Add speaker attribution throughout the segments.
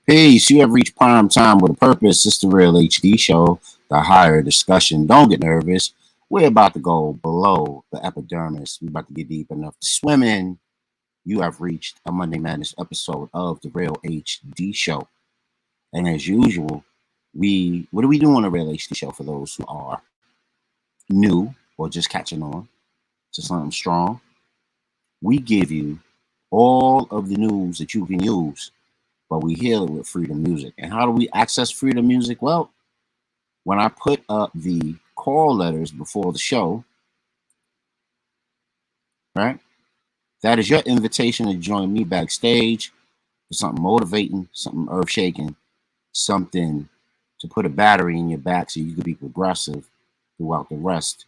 Speaker 1: Peace. You have reached prime time with a purpose. It's the Real HD Show, the Higher Discussion. Don't get nervous. We're about to go below the epidermis. We're about to get deep enough to swim in. You have reached a Monday Madness episode of the Real HD Show. And as usual, what do we do on the Real HD Show for those who are new or just catching on to something strong? We give you all of the news that you can use, but we heal it with freedom music. And how do we access freedom music? Well, when I put up the call letters before the show, right? That is your invitation to join me backstage for something motivating, something earth-shaking, something to put a battery in your back so you can be progressive throughout the rest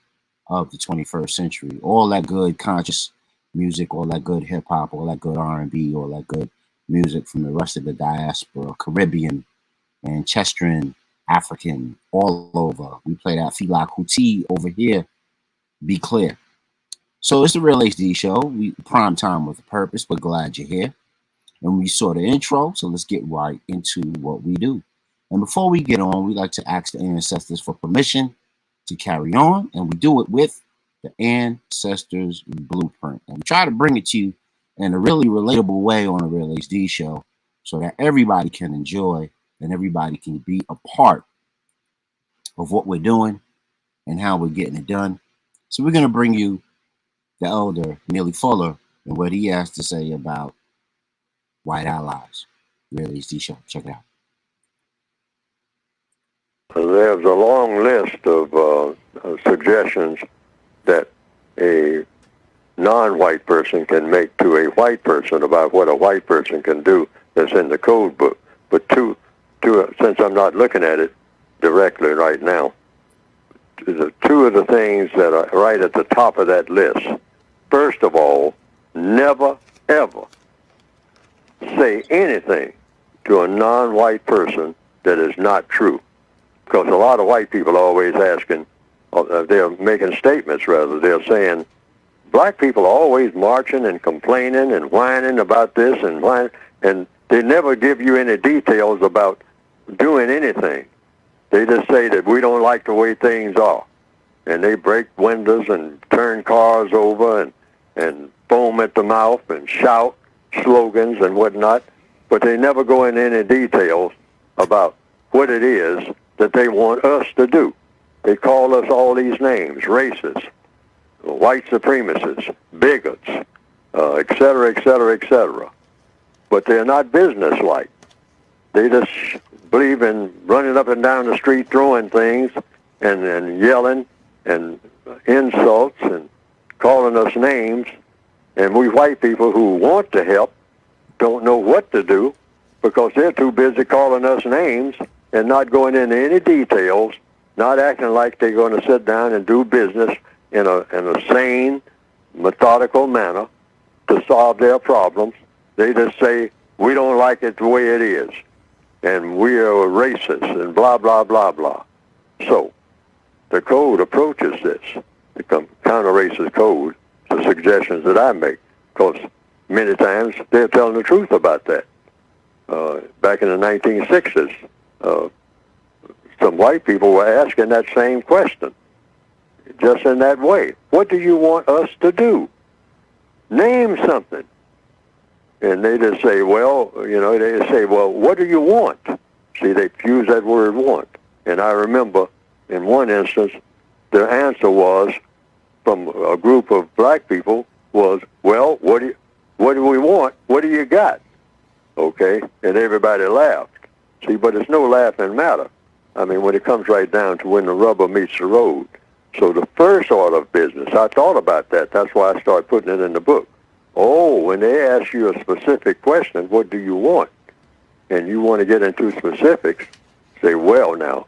Speaker 1: of the 21st century. All that good conscious music, all that good hip-hop, all that good R&B, all that good music from the rest of the diaspora, Caribbean, Manchesterian, African, all over. We play that Fela Kuti over here. Be clear. So it's the Real HD Show. We prime time with a purpose. We're glad you're here. And we saw the intro, so let's get right into what we do. And before we get on, we like to ask the ancestors for permission to carry on, and we do it with the Ancestors Blueprint. And we try to bring it to you in a really relatable way on the Real HD Show so that everybody can enjoy and everybody can be a part of what we're doing and how we're getting it done. So we're going to bring you the elder, Neely Fuller, and what he has to say about white allies. Real HD Show. Check it out.
Speaker 2: There's a long list of suggestions that a non-white person can make to a white person about what a white person can do that's in the code book. But since I'm not looking at it directly right now, two of the things that are right at the top of that list. First of all, never, ever say anything to a non-white person that is not true. Because a lot of white people are always asking, they're making statements rather, they're saying, black people are always marching and complaining and whining about this and whining, and they never give you any details about doing anything. They just say that we don't like the way things are. And they break windows and turn cars over and foam at the mouth and shout slogans and whatnot, but they never go into any details about what it is that they want us to do. They call us all these names, racists, white supremacists, bigots, et cetera, et cetera, et cetera. But they're not businesslike. They just believe in running up and down the street, throwing things and yelling and insults and calling us names. And we white people who want to help don't know what to do because they're too busy calling us names and not going into any details, not acting like they're going to sit down and do business in a sane, methodical manner to solve their problems. They just say, we don't like it the way it is, and we are racist, and blah, blah, blah, blah. So the code approaches this, the counter-racist code, the suggestions that I make, because many times they're telling the truth about that. Back in the 1960s, some white people were asking that same question, just in that way. What do you want us to do? Name something. And they just say, well, they just say, well, what do you want? See, they use that word want. And I remember in one instance, the answer was from a group of black people was, well, what do we want? What do you got? Okay, and everybody laughed. See, but it's no laughing matter. I mean, when it comes right down to when the rubber meets the road. So the first order of business, I thought about that. That's why I started putting it in the book. Oh, when they ask you a specific question, what do you want? And you want to get into specifics, say, well, now,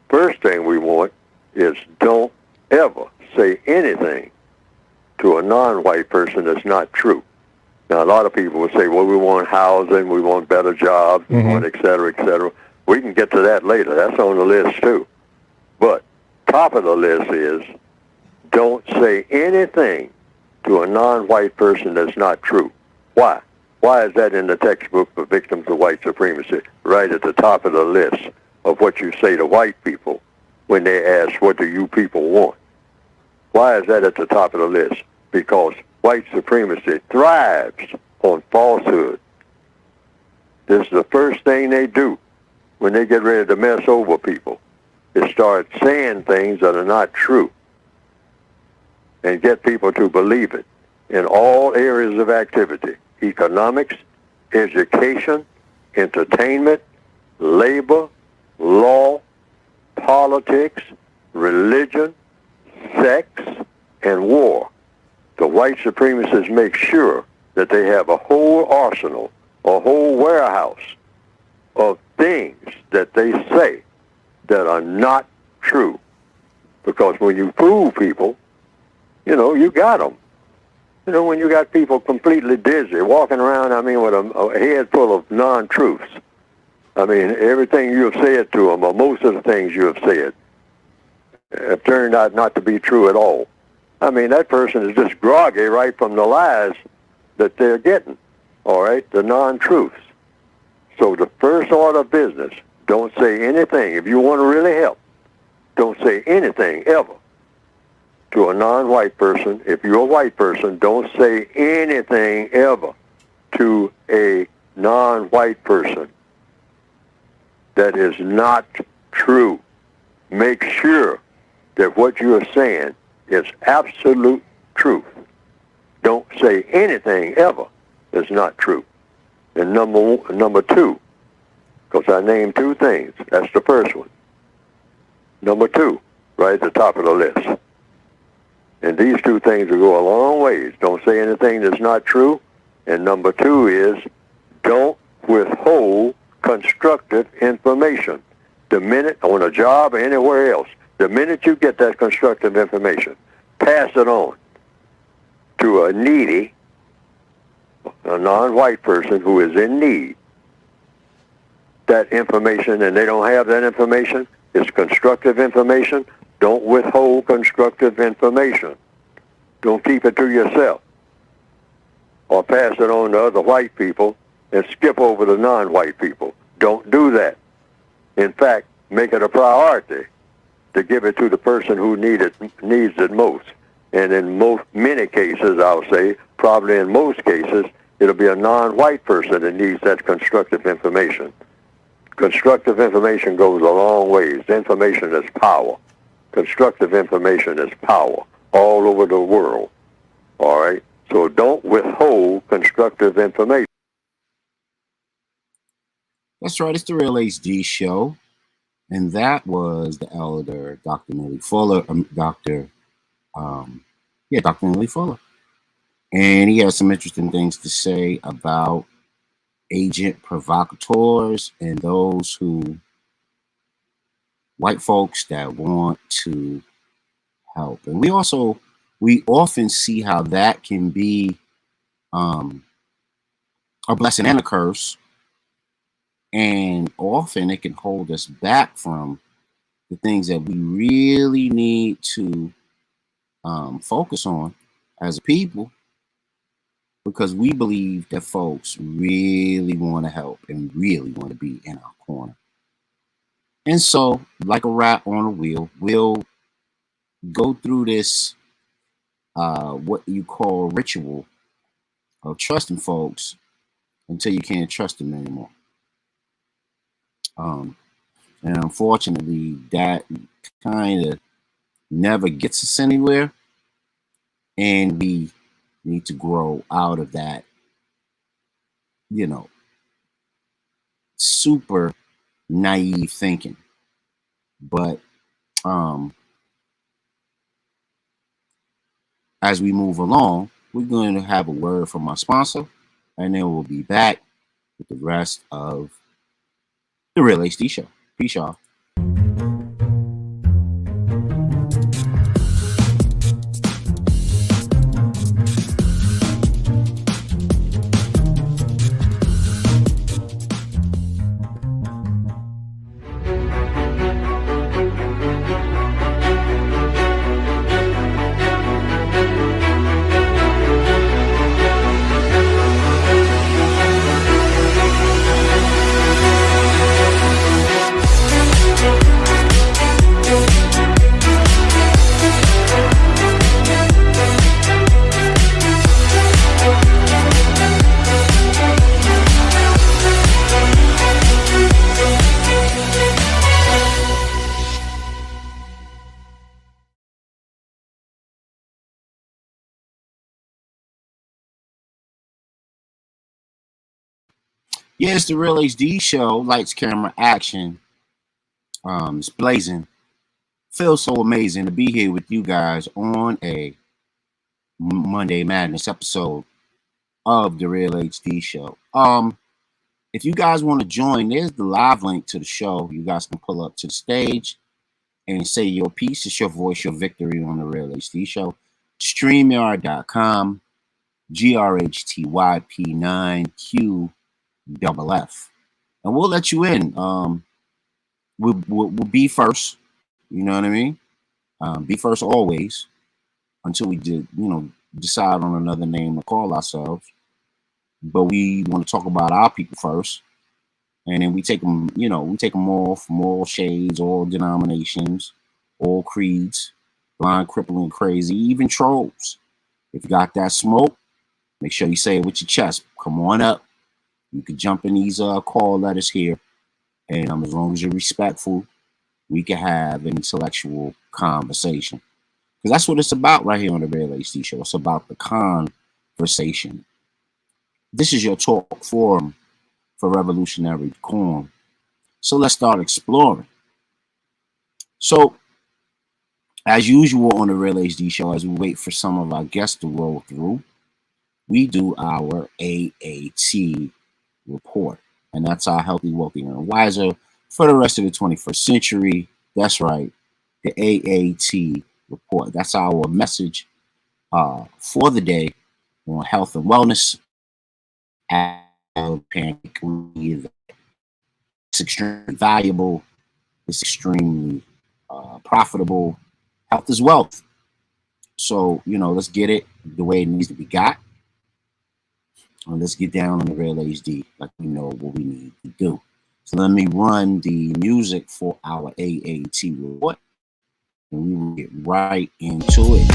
Speaker 2: first thing we want is don't ever say anything to a non-white person that's not true. Now, a lot of people will say, well, we want housing, we want better jobs, we want et cetera, et cetera. We can get to that later. That's on the list, too. But top of the list is don't say anything to a non-white person that's not true. Why? Why is that in the textbook for victims of white supremacy, right at the top of the list of what you say to white people when they ask, what do you people want? Why is that at the top of the list? Because white supremacy thrives on falsehood. This is the first thing they do when they get ready to mess over people, is start saying things that are not true and get people to believe it in all areas of activity: economics, education, entertainment, labor, law, politics, religion, sex, and war. The white supremacists make sure that they have a whole arsenal, a whole warehouse of things that they say that are not true. Because when you fool people, you got them. When you got people completely dizzy, walking around, with a head full of non-truths. Everything you have said to them, or most of the things you have said, have turned out not to be true at all. That person is just groggy right from the lies that they're getting, all right, the non-truths. So the first order of business, don't say anything. If you want to really help, don't say anything ever to a non-white person. If you're a white person, don't say anything ever to a non-white person that is not true. Make sure that what you are saying is absolute truth. Don't say anything ever that's not true. And number two, because I named two things. That's the first one. Number two, right at the top of the list. And these two things will go a long ways. Don't say anything that's not true. And number two is, don't withhold constructive information. The minute, on a job or anywhere else, the minute you get that constructive information, pass it on to a needy, a non-white person who is in need. That information, and they don't have that information, is constructive information. Don't withhold constructive information. Don't keep it to yourself, or pass it on to other white people and skip over the non-white people. Don't do that. In fact, make it a priority to give it to the person who needs it most. And in many cases, I'll say, probably in most cases, it'll be a non-white person that needs that constructive information. Constructive information goes a long ways. Information is power. Constructive information is power all over the world. All right? So don't withhold constructive information.
Speaker 1: That's right. It's the Real HD Show. And that was the elder Dr. Millie Fuller, Dr. Millie Fuller. And he has some interesting things to say about agent provocateurs and those who, white folks that want to help. And we often see how that can be a blessing and a curse. And often it can hold us back from the things that we really need to focus on as a people, because we believe that folks really want to help and really want to be in our corner. And so, like a rat on a wheel, we'll go through this, what you call ritual of trusting folks until you can't trust them anymore. And unfortunately, that kind of never gets us anywhere. And we need to grow out of that, super naive thinking. But as we move along, we're going to have a word from our sponsor, and then we'll be back with the rest of the Real HD Show. Peace, y'all. Yeah, it's the Real HD show. Lights, camera, action. It's blazing. Feels so amazing to be here with you guys on a Monday Madness episode of the Real HD show. If you guys want to join, there's the live link to the show. You guys can pull up to the stage and say your piece. It's your voice, your victory on the Real HD show. StreamYard.com, GRHTYP9QFF. And we'll let you in. We'll be first. You know what I mean? Be first always until we decide on another name to call ourselves. But we want to talk about our people first, and then we take them. We take them all from all shades, all denominations, all creeds, blind, crippling, crazy, even trolls. If you got that smoke, make sure you say it with your chest. Come on up. You can jump in these call letters here, and as long as you're respectful, we can have an intellectual conversation. Because that's what it's about right here on the Real HD show. It's about the conversation. This is your talk forum for revolutionary decorum. So let's start exploring. So, as usual on the Real HD show, as we wait for some of our guests to roll through, we do our AAT report. And that's our Healthy, Wealthy, and Wiser for the rest of the 21st century. That's right, the AAT report. That's our message for the day on health and wellness. It's extremely valuable. It's extremely profitable. Health is wealth. So, let's get it the way it needs to be got. And let's get down on the Real HD like we know what we need to do. So let me run the music for our AAT report, and we will get right into it.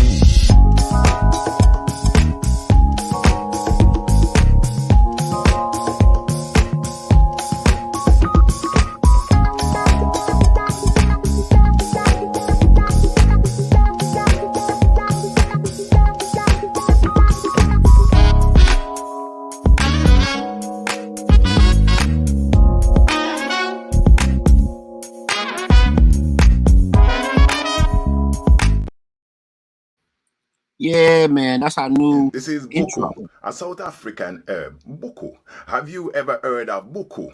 Speaker 1: Yeah, man, that's our new
Speaker 3: This is
Speaker 1: intro.
Speaker 3: buku, a South African herb. Buku. Have you ever heard of buku?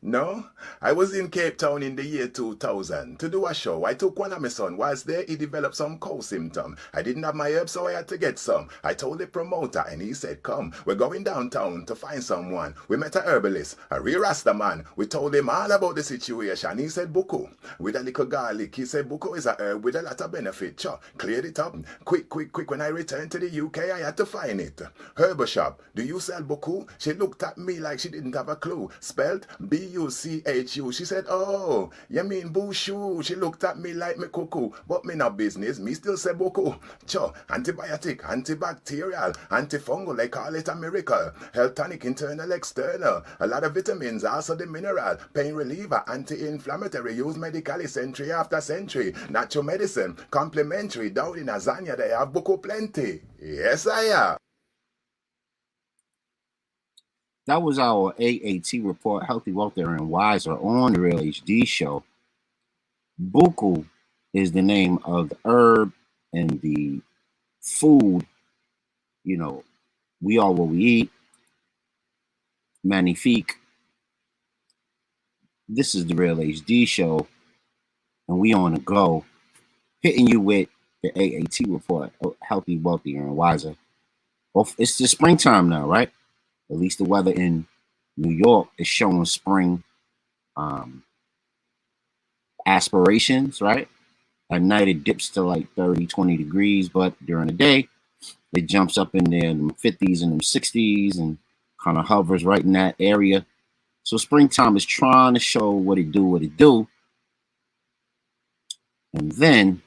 Speaker 3: No? I was in Cape Town in the year 2000 to do a show. I took one of my son. Whilst there, he developed some cold symptom. I didn't have my herb, so I had to get some. I told the promoter, and he said, come, we're going downtown to find someone. We met a herbalist, a real Rasta man. We told him all about the situation. He said, buku, with a little garlic. He said, buku is a herb with a lot of benefit. Sure, cleared it up. Quick. When I returned to the UK, I had to find it. Herbal shop, do you sell buku? She looked at me like she didn't have a clue. Spelled B-U-C-H-U. She said, oh, you mean bushu? She looked at me like me cuckoo. But me no business. Me still say buku. Cho, antibiotic, antibacterial, antifungal. They call it a miracle. Health tonic, internal, external. A lot of vitamins, also the mineral. Pain reliever, anti-inflammatory. Used medically century after century. Natural medicine, complementary. Down in Azania, they have buku plenty. Yes, I am.
Speaker 1: That was our AAT report, Healthy, Wealthy, and Wiser on the Real HD show. Buku is the name of the herb and the food. We are what we eat. Magnifique. This is the Real HD show, and we on the go, hitting you with the AAT report, Healthy, Wealthy, and Wiser. Well, it's the springtime now, right? At least the weather in New York is showing spring aspirations, right? At night it dips to like 30, 20 degrees, but during the day it jumps up in there in the 50s and the 60s and kind of hovers right in that area. So springtime is trying to show what it do. And then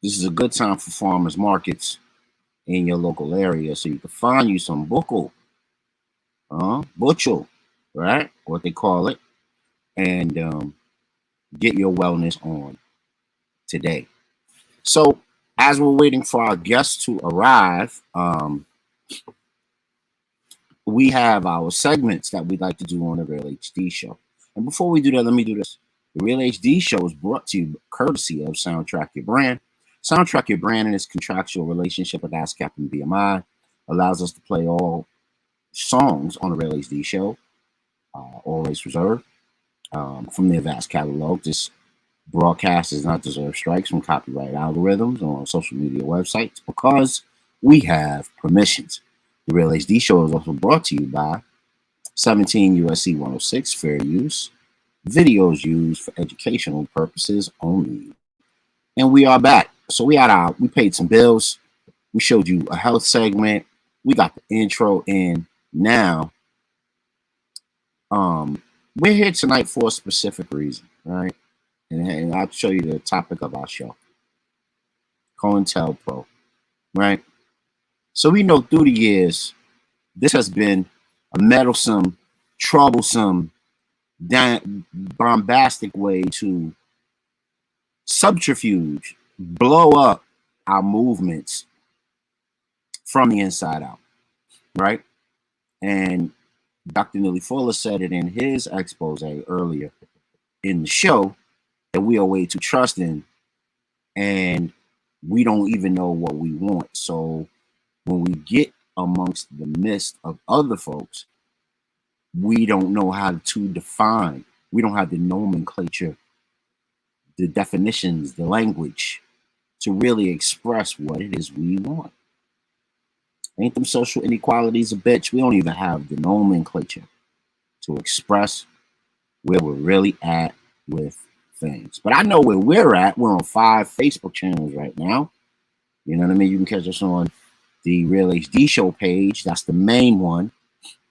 Speaker 1: this is a good time for farmers markets in your local area, so you can find you some buku, butchel, right? What they call it, and get your wellness on today. So as we're waiting for our guests to arrive, we have our segments that we'd like to do on the Real HD Show. And before we do that, let me do this. The Real HD Show is brought to you courtesy of Soundtrack Your Brand. Soundtrack Your Brand and its contractual relationship with ASCAP and BMI allows us to play all songs on the Real HD Show, always reserved, from their vast catalog. This broadcast does not deserve strikes from copyright algorithms on social media websites because we have permissions. The Real HD Show is also brought to you by 17 U.S.C. 106, fair use. Videos used for educational purposes only. And we are back. So we paid some bills. We showed you a health segment. We got the intro in. Now, we're here tonight for a specific reason, right? And I'll show you the topic of our show. CointelPro, right? So we know through the years, this has been a meddlesome, troublesome, bombastic way to subterfuge, blow up our movements from the inside out, right? And Dr. Neely Fuller said it in his expose earlier in the show that we are way too trusting and we don't even know what we want. So when we get amongst the midst of other folks, we don't know how to define. We don't have the nomenclature, the definitions, the language to really express what it is we want. Ain't them social inequalities a bitch? We don't even have the nomenclature to express where we're really at with things. But I know where we're at. We're on 5 Facebook channels right now. You know what I mean? You can catch us on the Real HD Show page. That's the main one.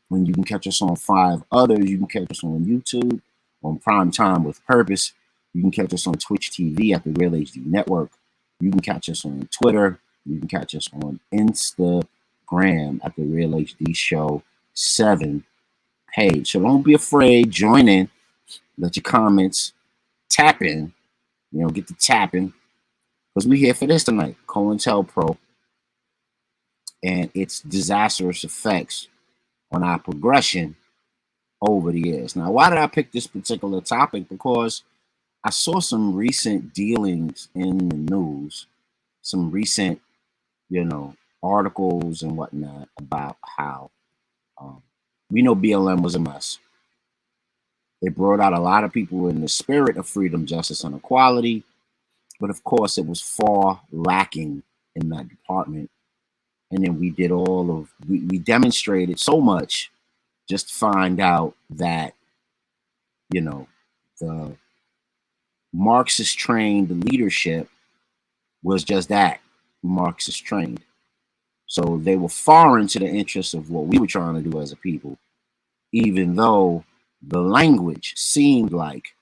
Speaker 1: When you can catch us on 5 others, you can catch us on YouTube, on Prime Time with Purpose. You can catch us on Twitch TV at the Real HD Network. You can catch us on Twitter. You can catch us on Instagram at the Real HD Show 7 page. So don't be afraid. Join in. Let your comments tap in. You know, get the tapping. Because we're here for this tonight. CointelPro and its disastrous effects on our progression over the years. Now, why did I pick this particular topic? Because I saw some recent dealings in the news, some recent, articles and whatnot about how we know BLM was a mess. It brought out a lot of people in the spirit of freedom, justice, and equality, but of course it was far lacking in that department. And then we did we demonstrated so much just to find out that, the Marxist trained leadership was just that, Marxist trained. So they were foreign to the interests of what we were trying to do as a people, even though the language seemed like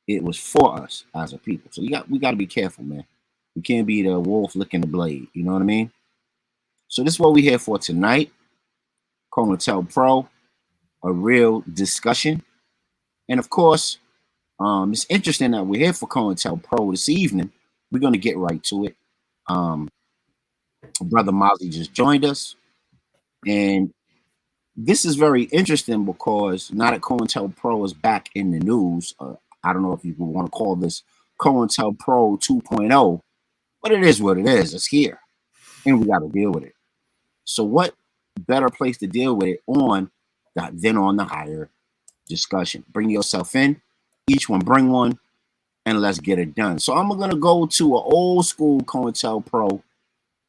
Speaker 1: it was for us as a people. So we got to be careful, man. We can't be the wolf licking the blade. You know what I mean? So this is what we're here for tonight. CointelPro, a real discussion. And of course, it's interesting that we're here for CointelPro this evening. We're going to get right to it. Brother Mozzie just joined us. And this is very interesting because now that CointelPro is back in the news, I don't know if you want to call this CointelPro 2.0, but it is what it is. It's here. And we got to deal with it. So what better place to deal with it than on the higher discussion? Bring yourself in. Each one bring one, and let's get it done. So I'm going to go to an old school CointelPro,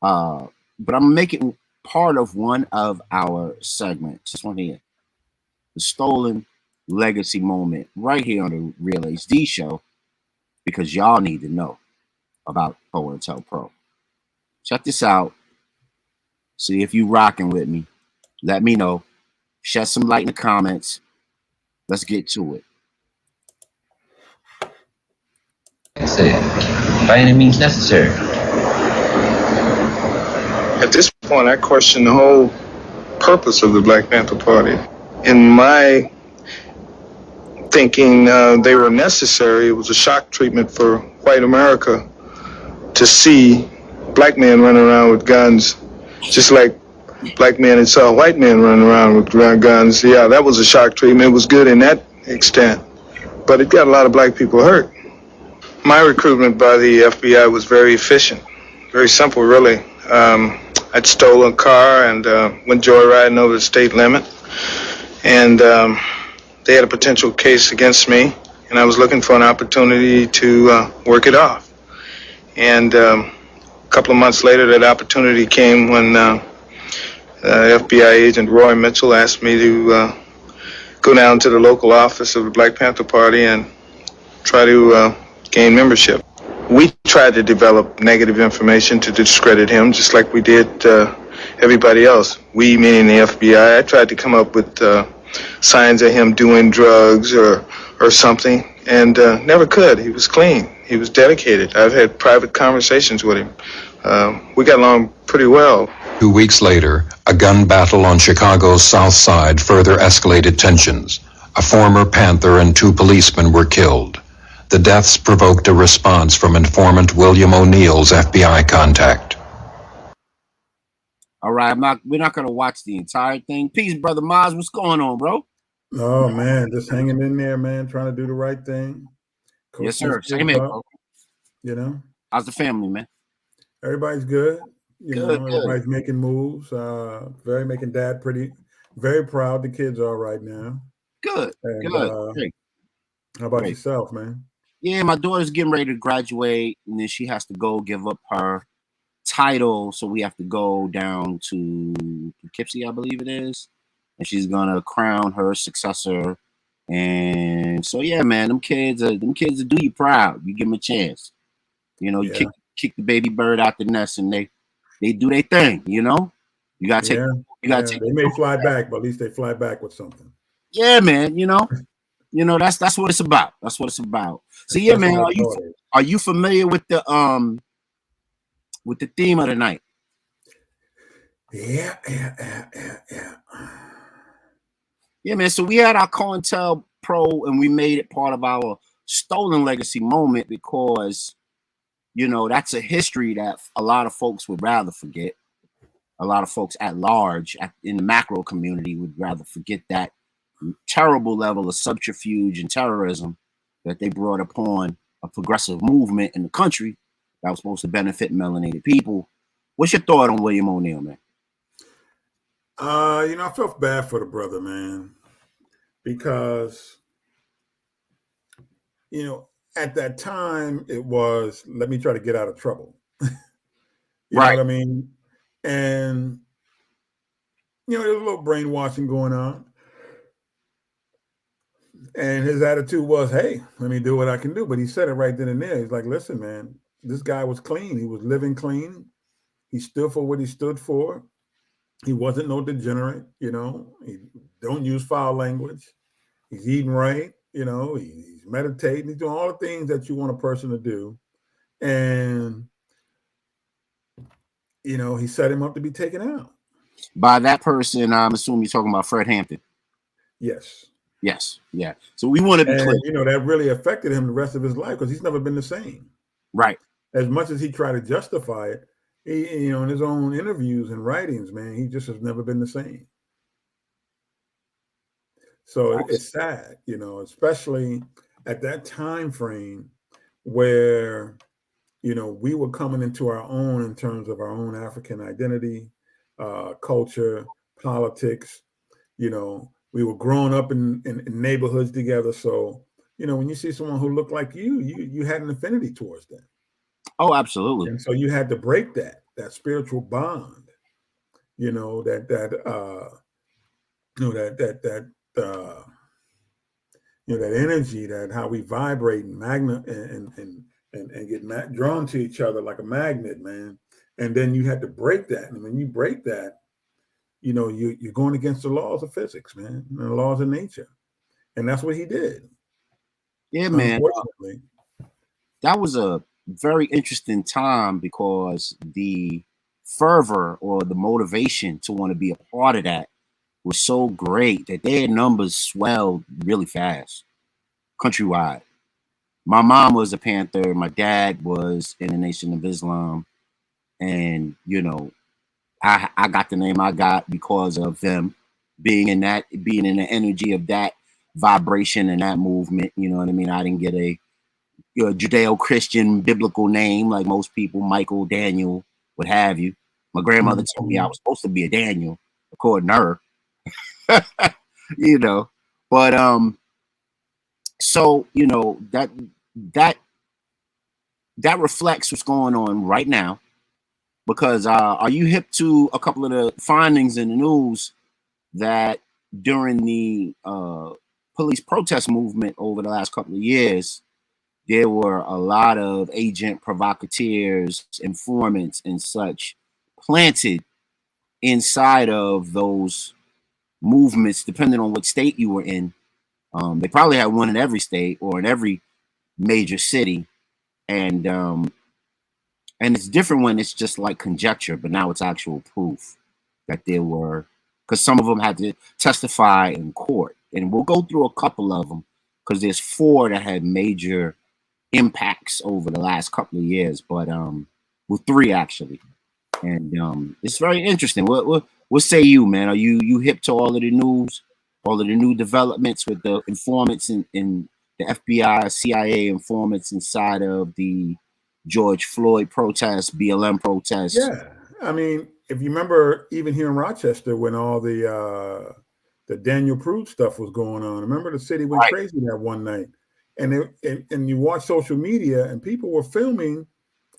Speaker 1: but I'm going to make it part of one of our segments. This one here. The Stolen Legacy Moment right here on the Real HD Show because y'all need to know about CointelPro. Check this out. See if you rocking with me. Let me know. Shed some light in the comments. Let's get to it.
Speaker 4: By any means necessary.
Speaker 5: At this point, I question the whole purpose of the Black Panther Party. In my thinking, they were necessary. It was a shock treatment for white America to see black men running around with guns, just like black men and saw white men running around with guns. Yeah, that was a shock treatment. It was good in that extent, but it got a lot of black people hurt. My recruitment by the FBI was very efficient, very simple, really. I'd stolen a car and went joyriding over the state limit, and they had a potential case against me, and I was looking for an opportunity to work it off. And a couple of months later, that opportunity came when FBI agent Roy Mitchell asked me to go down to the local office of the Black Panther Party and try to gain membership. We tried to develop negative information to discredit him, just like we did everybody else. We, meaning the FBI, I tried to come up with signs of him doing drugs or something, and never could. He was clean. He was dedicated. I've had private conversations with him. We got along pretty well.
Speaker 4: 2 weeks later, a gun battle on Chicago's South Side further escalated tensions. A former Panther and 2 policemen were killed. The deaths provoked a response from informant William O'Neill's FBI contact.
Speaker 1: All right, we're not going to watch the entire thing. Peace, Brother Maz. What's going on, bro?
Speaker 6: Oh, man, just hanging in there, man, trying to do the right thing.
Speaker 1: Yes, sir. Same here, bro.
Speaker 6: You know?
Speaker 1: How's the family, man?
Speaker 6: Everybody's good.
Speaker 1: Good.
Speaker 6: Everybody's making moves. Making dad very proud. The kids are right now.
Speaker 1: Good.
Speaker 6: And,
Speaker 1: Good. Great.
Speaker 6: How about yourself, man?
Speaker 1: Yeah, my daughter's getting ready to graduate, and then she has to go give up her title. So we have to go down to Poughkeepsie, I believe it is, and she's gonna crown her successor. And so, yeah, man, them kids will do you proud. You give them a chance. You know, you kick the baby bird out the nest, and they do their thing. You know, you gotta take.
Speaker 6: They may fly back, but at least they fly back with something.
Speaker 1: Yeah, man. You know, that's what it's about. That's what it's about. So yeah, man, are you familiar with the theme of the night?
Speaker 6: Yeah.
Speaker 1: Yeah, man. So we had our CointelPro, and we made it part of our stolen legacy moment because, you know, that's a history that a lot of folks would rather forget. A lot of folks at large in the macro community would rather forget that terrible level of subterfuge and terrorism that they brought upon a progressive movement in the country that was supposed to benefit melanated people. What's your thought on William O'Neill, man?
Speaker 6: I felt bad for the brother, man, because, at that time it was, let me try to get out of trouble. You know what I mean? And, there was a little brainwashing going on. And his attitude was, hey, let me do what I can do. But he said it right then and there. He's like, listen, man, this guy was clean. He was living clean. He stood for what he stood for. He wasn't no degenerate, He don't use foul language. He's eating right, he's meditating. He's doing all the things that you want a person to do. And, he set him up to be taken out.
Speaker 1: By that person, I'm assuming you're talking about Fred Hampton.
Speaker 6: Yes.
Speaker 1: Yes. Yeah. So we want to be clear.
Speaker 6: That really affected him the rest of his life because he's never been the same.
Speaker 1: Right.
Speaker 6: As much as he tried to justify it, he, in his own interviews and writings, man, he just has never been the same. So it's sad, especially at that time frame where, we were coming into our own in terms of our own African identity, culture, politics, we were growing up in neighborhoods together. So, when you see someone who looked like you had an affinity towards them.
Speaker 1: Oh, absolutely.
Speaker 6: And so you had to break that spiritual bond, that energy, that how we vibrate and get drawn to each other like a magnet, man. And then you had to break that. And when you break that, you're going against the laws of physics, man, and the laws of nature. And that's what he did.
Speaker 1: Yeah, man. That was a very interesting time because the fervor or the motivation to want to be a part of that was so great that their numbers swelled really fast countrywide. My mom was a Panther. My dad was in the Nation of Islam. And, I got the name I got because of them being in the energy of that vibration and that movement. You know what I mean? I didn't get a Judeo-Christian biblical name like most people, Michael, Daniel, what have you. My grandmother told me I was supposed to be a Daniel, according to her. You know, but so you know that reflects what's going on right now. Because are you hip to a couple of the findings in the news that during the police protest movement over the last couple of years, there were a lot of agent provocateurs, informants, and such planted inside of those movements, depending on what state you were in. They probably had one in every state or in every major city, and it's different when it's just like conjecture, but now it's actual proof that there were, because some of them had to testify in court, and we'll go through a couple of them because there's 4 that had major impacts over the last couple of years, but well, 3 actually, and it's very interesting. What say you, man? Are you hip to all of the news, all of the new developments with the informants in the FBI, CIA informants inside of the George Floyd protests, BLM protests?
Speaker 6: Yeah, I mean, if you remember, even here in Rochester, when all the Daniel Prude stuff was going on, remember the city went crazy that one night, and you watch social media, and people were filming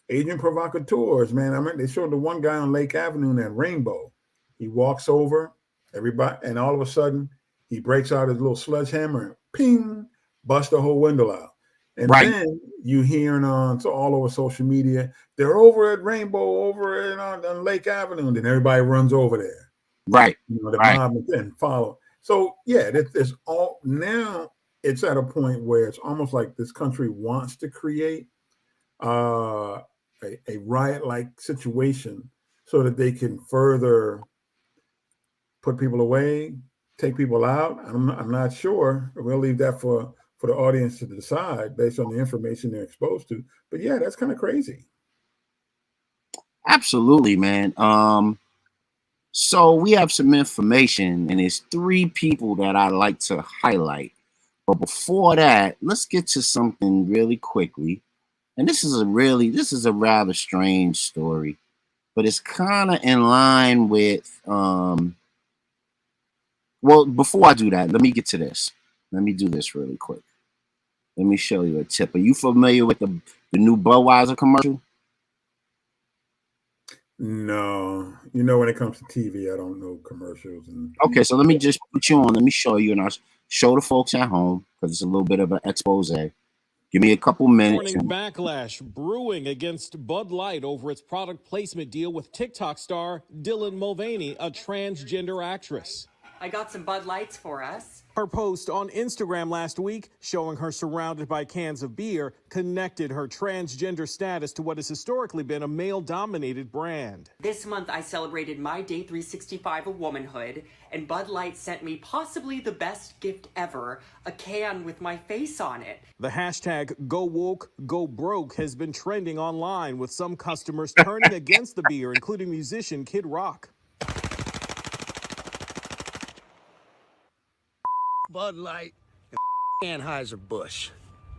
Speaker 6: agent provocateurs. Man, I mean, they showed the one guy on Lake Avenue in that rainbow. He walks over, everybody, and all of a sudden he breaks out his little sledgehammer and ping, busts the whole window out. And then you hearing on all over social media, they're over at Rainbow, over on Lake Avenue, and then everybody runs over there.
Speaker 1: Right.
Speaker 6: You know, the mob then follow. So yeah, there's all now. It's at a point where it's almost like this country wants to create a riot-like situation so that they can further put people away, take people out. I'm not sure. We'll leave that for the audience to decide based on the information they're exposed to. But yeah, that's kind of crazy.
Speaker 1: Absolutely, man. So we have some information, and there's 3 people that I like to highlight. But before that, let's get to something really quickly. And this is a rather strange story, but it's kind of in line with well, before I do that, let me get to this. Let me do this really quick. Let me show you a tip. Are you familiar with the new Budweiser commercial?
Speaker 6: No, you know, when it comes to TV, I don't know commercials.
Speaker 1: Okay, so let me just put you on. Let me show you, and I'll show the folks at home because it's a little bit of an expose. Give me a couple minutes.
Speaker 7: Morning backlash brewing against Bud Light over its product placement deal with TikTok star Dylan Mulvaney, a transgender actress.
Speaker 8: I got some Bud Lights for us.
Speaker 7: Her post on Instagram last week showing her surrounded by cans of beer connected her transgender status to what has historically been a male-dominated brand.
Speaker 8: This month I celebrated my day 365 of womanhood, and Bud Light sent me possibly the best gift ever, a can with my face on it.
Speaker 7: The hashtag Go Woke, Go Broke has been trending online, with some customers turning against the beer, including musician Kid Rock.
Speaker 9: Bud Light and Anheuser-Busch.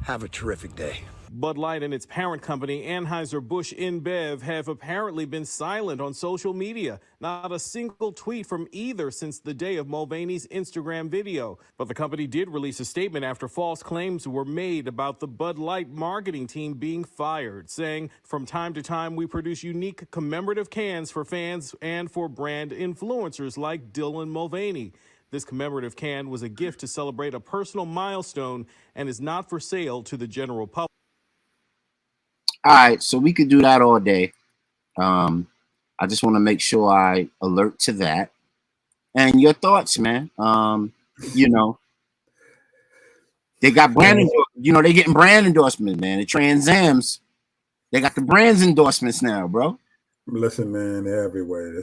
Speaker 9: Have a terrific day.
Speaker 7: Bud Light and its parent company, Anheuser-Busch InBev, have apparently been silent on social media. Not a single tweet from either since the day of Mulvaney's Instagram video. But the company did release a statement after false claims were made about the Bud Light marketing team being fired, saying, "From time to time, we produce unique commemorative cans for fans and for brand influencers like Dylan Mulvaney. This commemorative can was a gift to celebrate a personal milestone and is not for sale to the general public."
Speaker 1: All right, so we could do that all day. I just want to make sure I alert to that. And your thoughts, man. You know, they got brand, they getting brand endorsements, man. The Trans Am's, they got the brands endorsements now, bro.
Speaker 6: Listen, man, they're everywhere.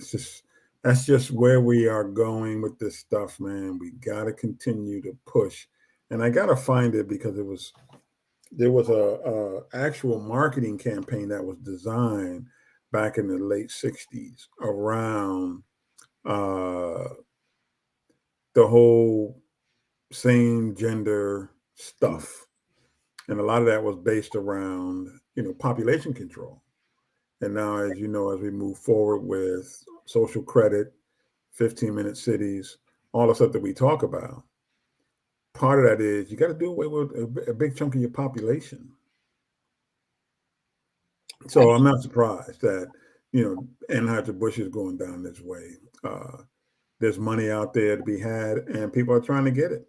Speaker 6: That's just where we are going with this stuff, man. We got to continue to push. And I got to find it because there was a actual marketing campaign that was designed back in the late 60s around the whole same gender stuff. And a lot of that was based around, population control. And now, as you know, as we move forward with social credit, 15-minute cities, all the stuff that we talk about, part of that is you got to do away with a big chunk of your population. So I'm not surprised that, Anheuser-Busch is going down this way. There's money out there to be had, and people are trying to get it.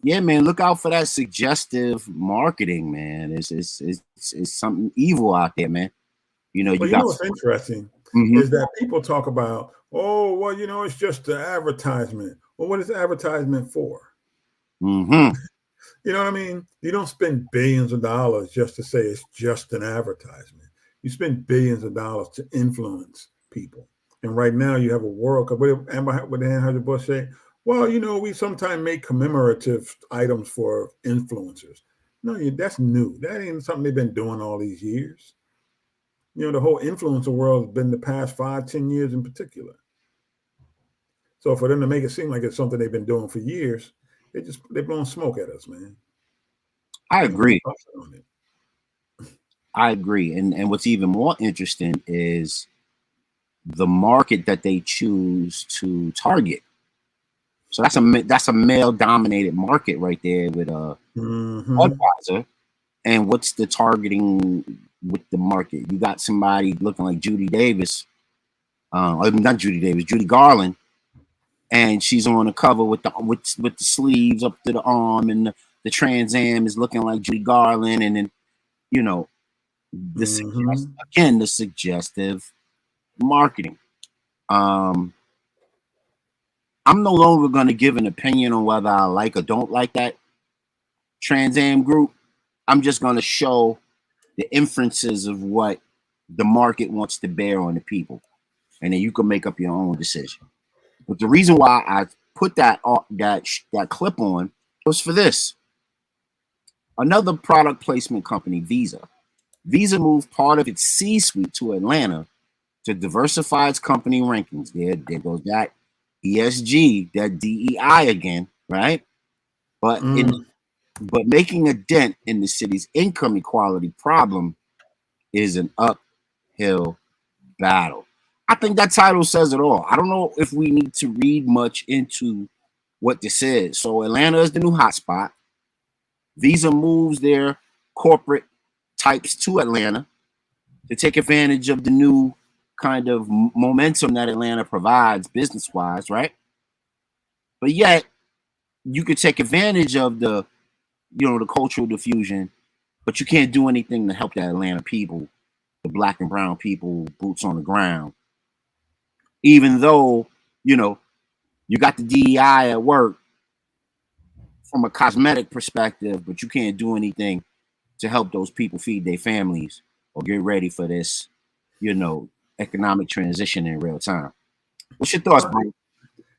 Speaker 1: Yeah, man, look out for that suggestive marketing, man. It's something evil out there, man.
Speaker 6: What's interesting is that people talk about, oh, well, it's just an advertisement. Well, what is advertisement for?
Speaker 1: Mm-hmm.
Speaker 6: You know what I mean? You don't spend billions of dollars just to say it's just an advertisement. You spend billions of dollars to influence people. And right now you have a world, what did Anheuser-Busch say? Well, we sometimes make commemorative items for influencers. No, that's new. That ain't something they've been doing all these years. The whole influencer world has been the past 5-10 years in particular. So for them to make it seem like it's something they've been doing for years, they're blowing smoke at us, man.
Speaker 1: I agree. I agree. And what's even more interesting is the market that they choose to target. So that's a male dominated market right there with Budweiser. And what's the targeting with the market? You got somebody looking like Judy Garland, and she's on the cover with the sleeves up to the arm, and the Trans Am is looking like Judy Garland, and then the suggestive marketing. I'm no longer going to give an opinion on whether I like or don't like that Trans Am group. I'm just going to show the inferences of what the market wants to bear on the people, and then you can make up your own decision. But the reason why I put that clip on was for this. Another product placement company, Visa. Visa moved part of its C-suite to Atlanta to diversify its company rankings. There goes that ESG, that DEI again, right? But making a dent in the city's income equality problem is an uphill battle. I think that title says it all. I don't know if we need to read much into what this is. So Atlanta is the new hotspot. Visa moves their corporate types to Atlanta to take advantage of the new kind of momentum that Atlanta provides business-wise, right? But yet, you could take advantage of the cultural diffusion, but you can't do anything to help the Atlanta people, the black and brown people, boots on the ground. Even though, you got the DEI at work from a cosmetic perspective, but you can't do anything to help those people feed their families or get ready for this, economic transition in real time. What's your thoughts, bro?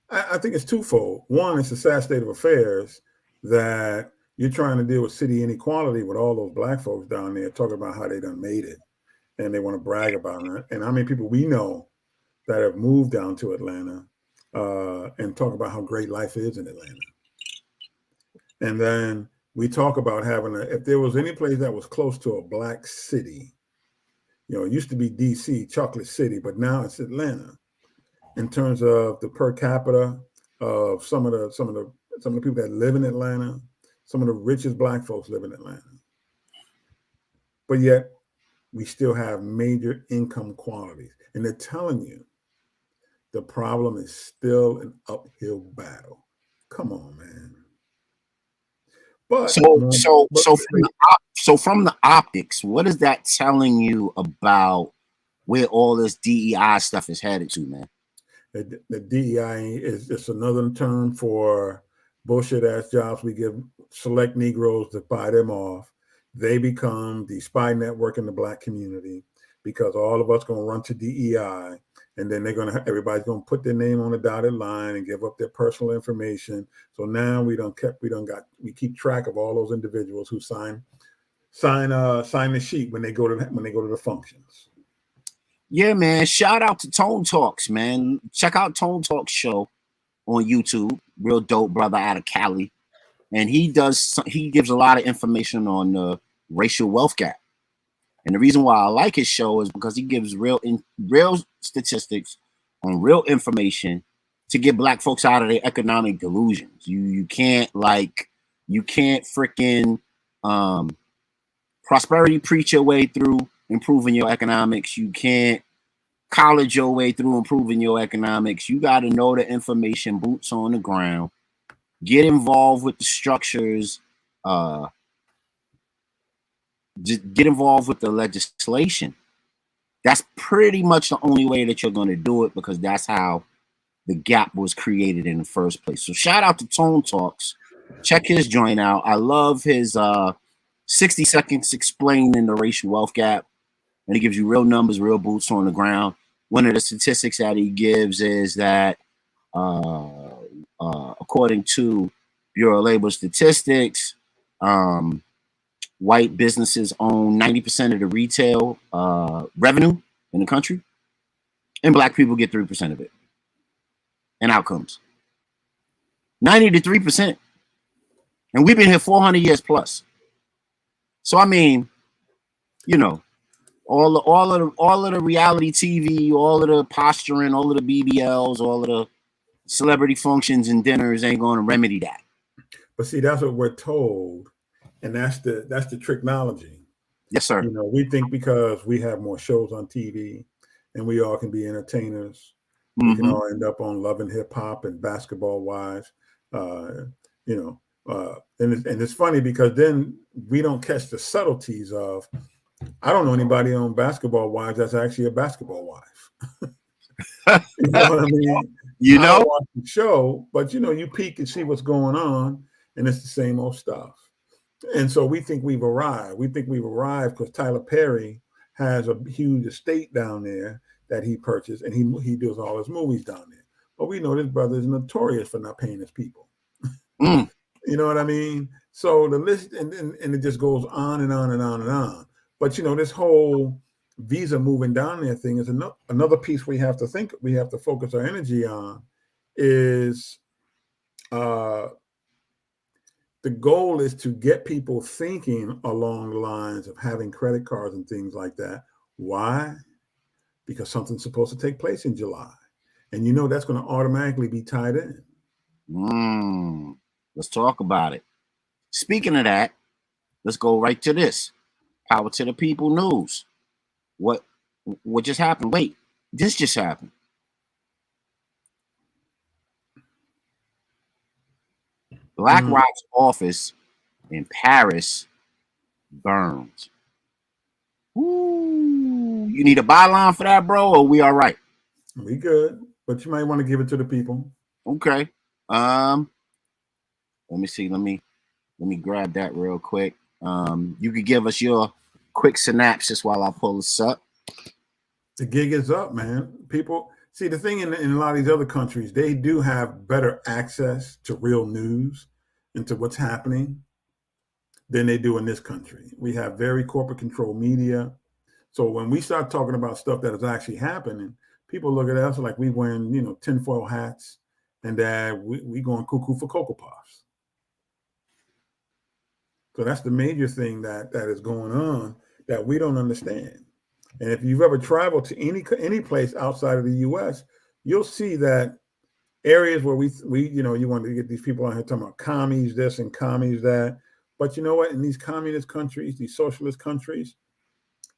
Speaker 6: I think it's twofold. One, it's a sad state of affairs that you're trying to deal with city inequality with all those black folks down there talking about how they done made it and they want to brag about it. And how many people we know that have moved down to Atlanta and talk about how great life is in Atlanta. And then we talk about if there was any place that was close to a black city, it used to be DC, Chocolate City, but now it's Atlanta. In terms of the per capita of some of the people that live in Atlanta, some of the richest black folks live in Atlanta. But yet we still have major income quantities. And they're telling you the problem is still an uphill battle. Come on, man. But
Speaker 1: from the optics, what is that telling you about where all this DEI stuff is headed to, man?
Speaker 6: The DEI is just another term for bullshit ass jobs we give select Negroes to buy them off. They become the spy network in the black community because all of us going to run to DEI, and then everybody's going to put their name on a dotted line and give up their personal information. So now we keep track of all those individuals who sign the sheet when they go to the functions.
Speaker 1: Yeah, man. Shout out to Tone Talks, man. Check out Tone Talks show on YouTube. Real dope brother out of Cali, and he gives a lot of information on the racial wealth gap. And the reason why I like his show is because he gives real statistics on real information to get black folks out of their economic delusions. You can't freaking prosperity preach your way through improving your economics. You can't college your way through improving your economics. You got to know the information, boots on the ground, get involved with the structures, get involved with the legislation. That's pretty much the only way that you're going to do it, because that's how the gap was created in the first place. So shout out to Tone Talks. Check his joint out. I love his 60 seconds explaining the racial wealth gap. And he gives you real numbers, real boots on the ground. One of the statistics that he gives is that according to Bureau of Labor Statistics, white businesses own 90% of the retail revenue in the country, and black people get 3% of it. And outcomes 90 to 3%, and we've been here 400 years plus. So I mean, you know, all of the reality TV, all of the posturing, all of the BBLs, all of the celebrity functions and dinners ain't going to remedy that.
Speaker 6: But see, that's what we're told, and that's the tricknology.
Speaker 1: Yes, sir.
Speaker 6: You know, we think because we have more shows on TV and we all can be entertainers, we can all end up on Love and Hip Hop and Basketball Wives, and it's funny because then we don't catch the subtleties of, I don't know anybody on Basketball Wives that's actually a basketball wife. You know what I mean?
Speaker 1: You know,
Speaker 6: I watch the show, but you peek and see what's going on, and it's the same old stuff. And so we think we've arrived. We think we've arrived because Tyler Perry has a huge estate down there that he purchased, and he does all his movies down there. But we know this brother is notorious for not paying his people. You know what I mean? So the list, and it just goes on and on and on and on. But this whole visa moving down there thing is another piece we have to focus our energy on. Is the goal is to get people thinking along the lines of having credit cards and things like that. Why? Because something's supposed to take place in July, and that's going to automatically be tied in.
Speaker 1: Let's talk about it. Speaking of that, let's go right to this. Power to the people news. What just happened? Wait, this just happened. BlackRock's office in Paris burned. Ooh, you need a byline for that, bro, or we all right?
Speaker 6: We good, but you might want to give it to the people.
Speaker 1: Okay. Let me see. Let me grab that real quick. You could give us your quick synopsis while I pull this up.
Speaker 6: The gig is up, man. People see the thing in a lot of these other countries, they do have better access to real news and to what's happening than they do in this country. We have very corporate controlled media. So when we start talking about stuff that is actually happening, people look at us like we wearing, tinfoil hats and that we going cuckoo for Cocoa Puffs. So that's the major thing that is going on that we don't understand. And if you've ever traveled to any place outside of the U.S., you'll see that areas where we you want to get these people out here talking about commies this and commies that. But you know what? In these communist countries, these socialist countries,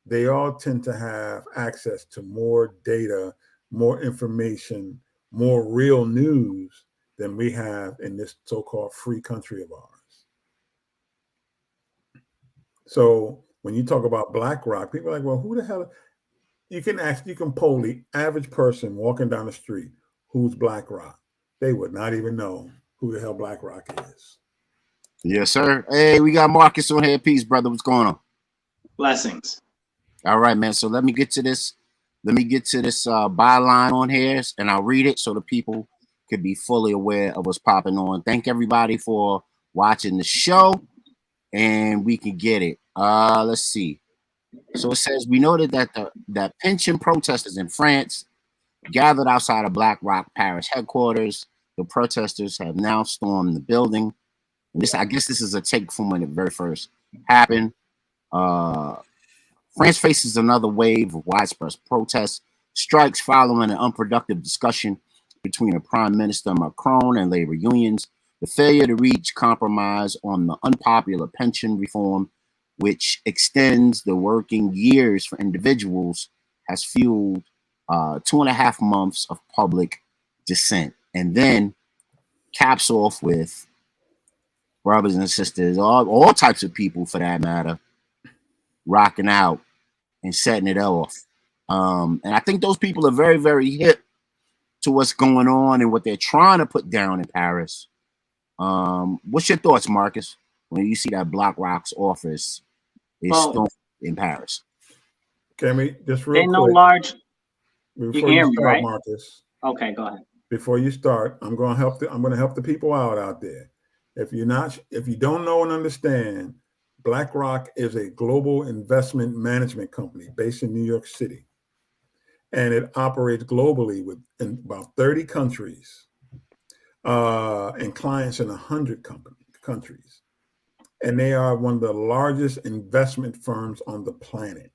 Speaker 6: they all tend to have access to more data, more information, more real news than we have in this so-called free country of ours. So when you talk about BlackRock, people are like, well, who the hell? You can poll the average person walking down the street who's BlackRock. They would not even know who the hell BlackRock is.
Speaker 1: Yes, sir. Hey, we got Marcus on here. Peace, brother. What's going on?
Speaker 10: Blessings.
Speaker 1: All right, man. So let me get to this. Byline on here, and I'll read it so the people could be fully aware of what's popping on. Thank everybody for watching the show, and we can get it. Let's see. So it says, we noted that that pension protesters in France gathered outside of BlackRock Paris headquarters. The protesters have now stormed the building. And this, I guess, this is a take from when it very first happened. France faces another wave of widespread protests, strikes following an unproductive discussion between the Prime Minister Macron and labor unions. The failure to reach compromise on the unpopular pension reform, which extends the working years for individuals, has fueled 2.5 months of public dissent. And then caps off with brothers and sisters, all types of people for that matter, rocking out and setting it off. And I think those people are very, very hip to what's going on and what they're trying to put down in Paris. What's your thoughts, Marcus, when you see that BlackRock's office is stormed in Paris?
Speaker 6: Can we just real quick?
Speaker 10: No large.
Speaker 6: Before you start, right? Marcus.
Speaker 10: Okay, go ahead.
Speaker 6: Before you start, I'm going to help the people out there. If you don't know and understand, BlackRock is a global investment management company based in New York City, and it operates globally in about 30 countries and clients in 100 countries. And they are one of the largest investment firms on the planet.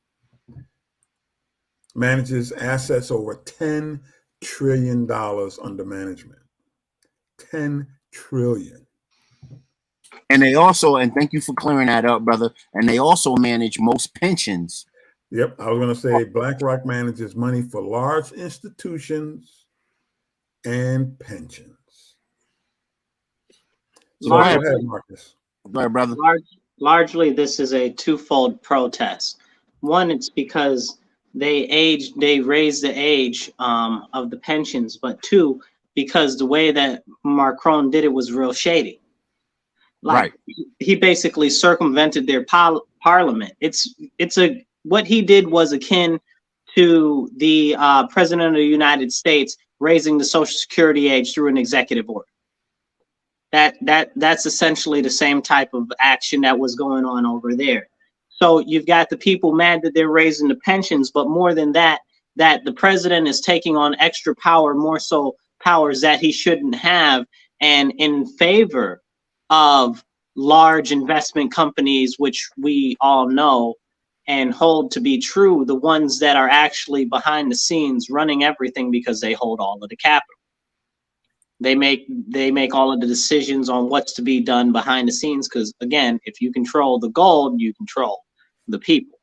Speaker 6: Manages assets over $10 trillion under management. 10 trillion.
Speaker 1: And they also, and thank you for clearing that up, brother, and they also manage most pensions.
Speaker 6: Yep, I was going to say BlackRock manages money for large institutions and pensions. So go ahead, Marcus.
Speaker 1: Go ahead, brother.
Speaker 10: Largely, this is a twofold protest. One, it's because they raised the age of the pensions, but two, because the way that Macron did it was real shady. Like, right. He basically circumvented their parliament. What he did was akin to the president of the United States raising the Social Security age through an executive order. That's essentially the same type of action that was going on over there. So you've got the people mad that they're raising the pensions, but more than that, that the president is taking on extra power, more so powers that he shouldn't have, and in favor of large investment companies, which we all know and hold to be true, the ones that are actually behind the scenes running everything because they hold all of the capital. They make all of the decisions on what's to be done behind the scenes, because again, if you control the gold, you control the people.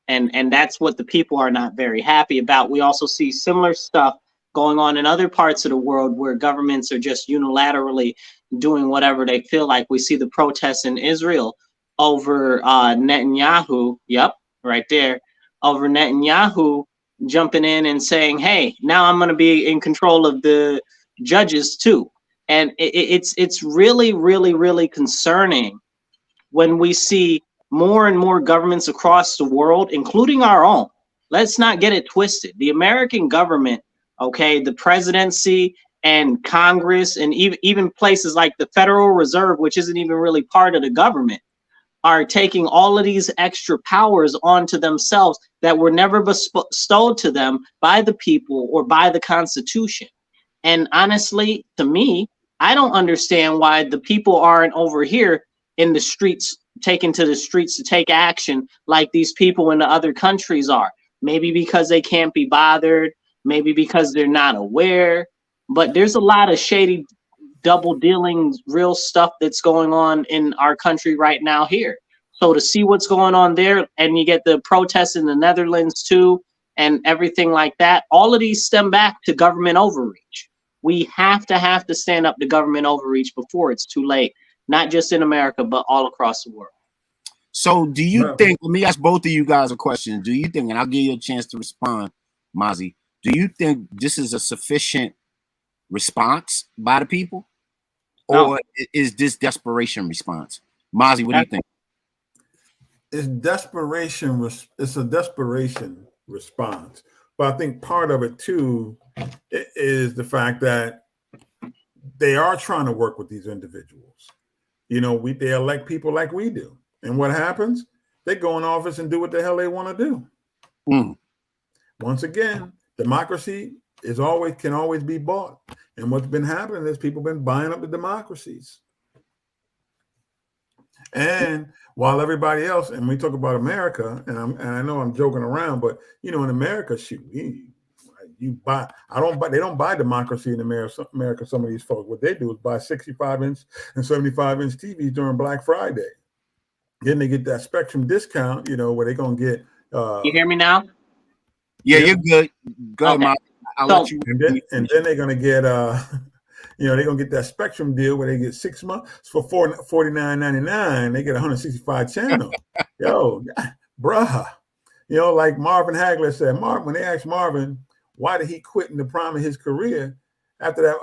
Speaker 10: And that's what the people are not very happy about. We also see similar stuff going on in other parts of the world where governments are just unilaterally doing whatever they feel like. We see the protests in Israel over Netanyahu. Yep, right there. Over Netanyahu jumping in and saying, hey, now I'm going to be in control of the judges too. And it's really, really, really concerning when we see more and more governments across the world, including our own. Let's not get it twisted. The American government, okay, the presidency and Congress, and even places like the Federal Reserve, which isn't even really part of the government, are taking all of these extra powers onto themselves that were never bestowed to them by the people or by the Constitution. And honestly, to me, I don't understand why the people aren't over here in the streets, taken to the streets to take action like these people in the other countries are. Maybe because they can't be bothered, maybe because they're not aware, but there's a lot of shady double dealing, real stuff that's going on in our country right now here. So to see what's going on there, and you get the protests in the Netherlands too, and everything like that, all of these stem back to government overreach. We have to stand up to government overreach before it's too late, not just in America, but all across the world.
Speaker 1: So do you think, let me ask both of you guys a question. Do you think, and I'll give you a chance to respond, Mozzie, do you think this is a sufficient response by the people? Or is this desperation response? Mozzie, what do you think?
Speaker 6: It's desperation. It's a desperation response. But I think part of it too is the fact that they are trying to work with these individuals. You know, they elect people like we do. And what happens? They go in office and do what the hell they want to do.
Speaker 1: Mm.
Speaker 6: Once again, democracy can always be bought. And what's been happening is people been buying up the democracies. And while everybody else, and we talk about America, and I know I'm joking around, but in America, shoot, they don't buy democracy in America. Some of these folks, what they do is buy 65-inch and 75-inch TVs during Black Friday. Then they get that Spectrum discount, where they're gonna get.
Speaker 10: You hear me now?
Speaker 1: Yeah, you're good. Go ahead, Mike. I'll let you.
Speaker 6: And then they're gonna get they're gonna get that Spectrum deal where they get 6 months for $49.99. They get 165 channels. Yo, bruh. Like Marvin Hagler said, when they asked Marvin why did he quit in the prime of his career after that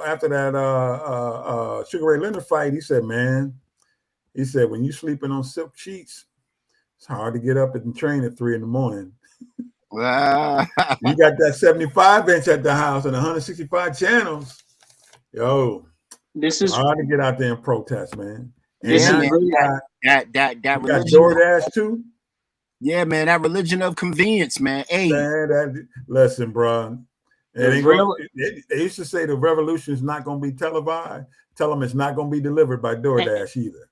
Speaker 6: Sugar Ray Leonard fight, he said, man, when you sleeping on silk sheets, it's hard to get up and train at 3 a.m. You got that 75-inch at the house and 165 channels. Yo,
Speaker 10: this is
Speaker 6: hard to get out there and protest, man. And
Speaker 10: this is
Speaker 1: that
Speaker 6: got
Speaker 1: religion.
Speaker 6: DoorDash too.
Speaker 1: Yeah, man, that religion of convenience, man. Hey,
Speaker 6: listen, bro. They used to say the revolution is not going to be televised. Tell them it's not going to be delivered by DoorDash either.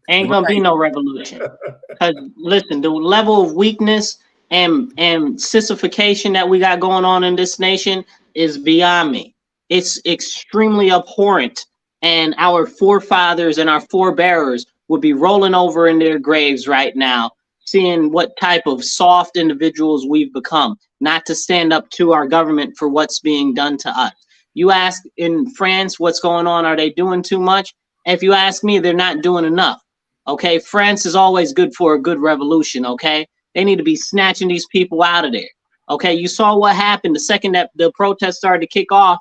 Speaker 10: Ain't gonna be no revolution. Because listen, the level of weakness and sissification that we got going on in this nation is beyond me. It's extremely abhorrent, and our forefathers and our forebearers would be rolling over in their graves right now, seeing what type of soft individuals we've become, not to stand up to our government for what's being done to us. You ask in France what's going on, are they doing too much? If you ask me, they're not doing enough. Okay, France is always good for a good revolution, okay? They need to be snatching these people out of there. Okay, you saw what happened the second that the protests started to kick off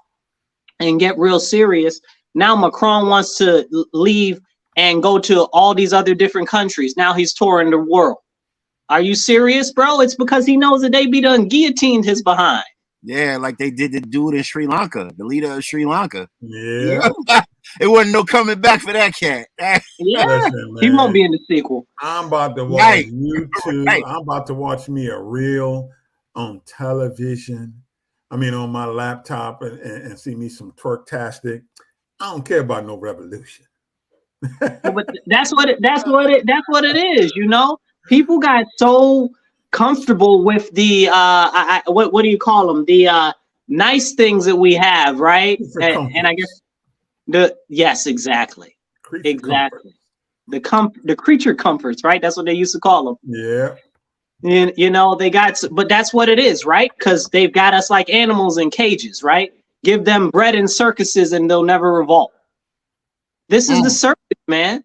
Speaker 10: and get real serious. Now Macron wants to leave and go to all these other different countries. Now he's touring the world. Are you serious, bro? It's because he knows that they be done guillotined his behind.
Speaker 1: Yeah, like they did the dude in Sri Lanka, the leader of Sri Lanka.
Speaker 6: Yeah.
Speaker 1: It wasn't no coming back for that cat.
Speaker 10: Yeah,
Speaker 6: listen,
Speaker 10: he won't be in the sequel.
Speaker 6: I'm about to watch YouTube.
Speaker 1: Right.
Speaker 6: I'm about to watch me a reel on television. I mean, on my laptop and see me some twerktastic. I don't care about no revolution.
Speaker 10: But that's what it is. People got so comfortable with the what do you call them? The nice things that we have, right? And I guess yes, exactly.
Speaker 6: Exactly.
Speaker 10: The creature comforts, right? That's what they used to call them.
Speaker 6: Yeah.
Speaker 10: And, but that's what it is, right? Because they've got us like animals in cages, right? Give them bread in circuses and they'll never revolt. This is the circus, man.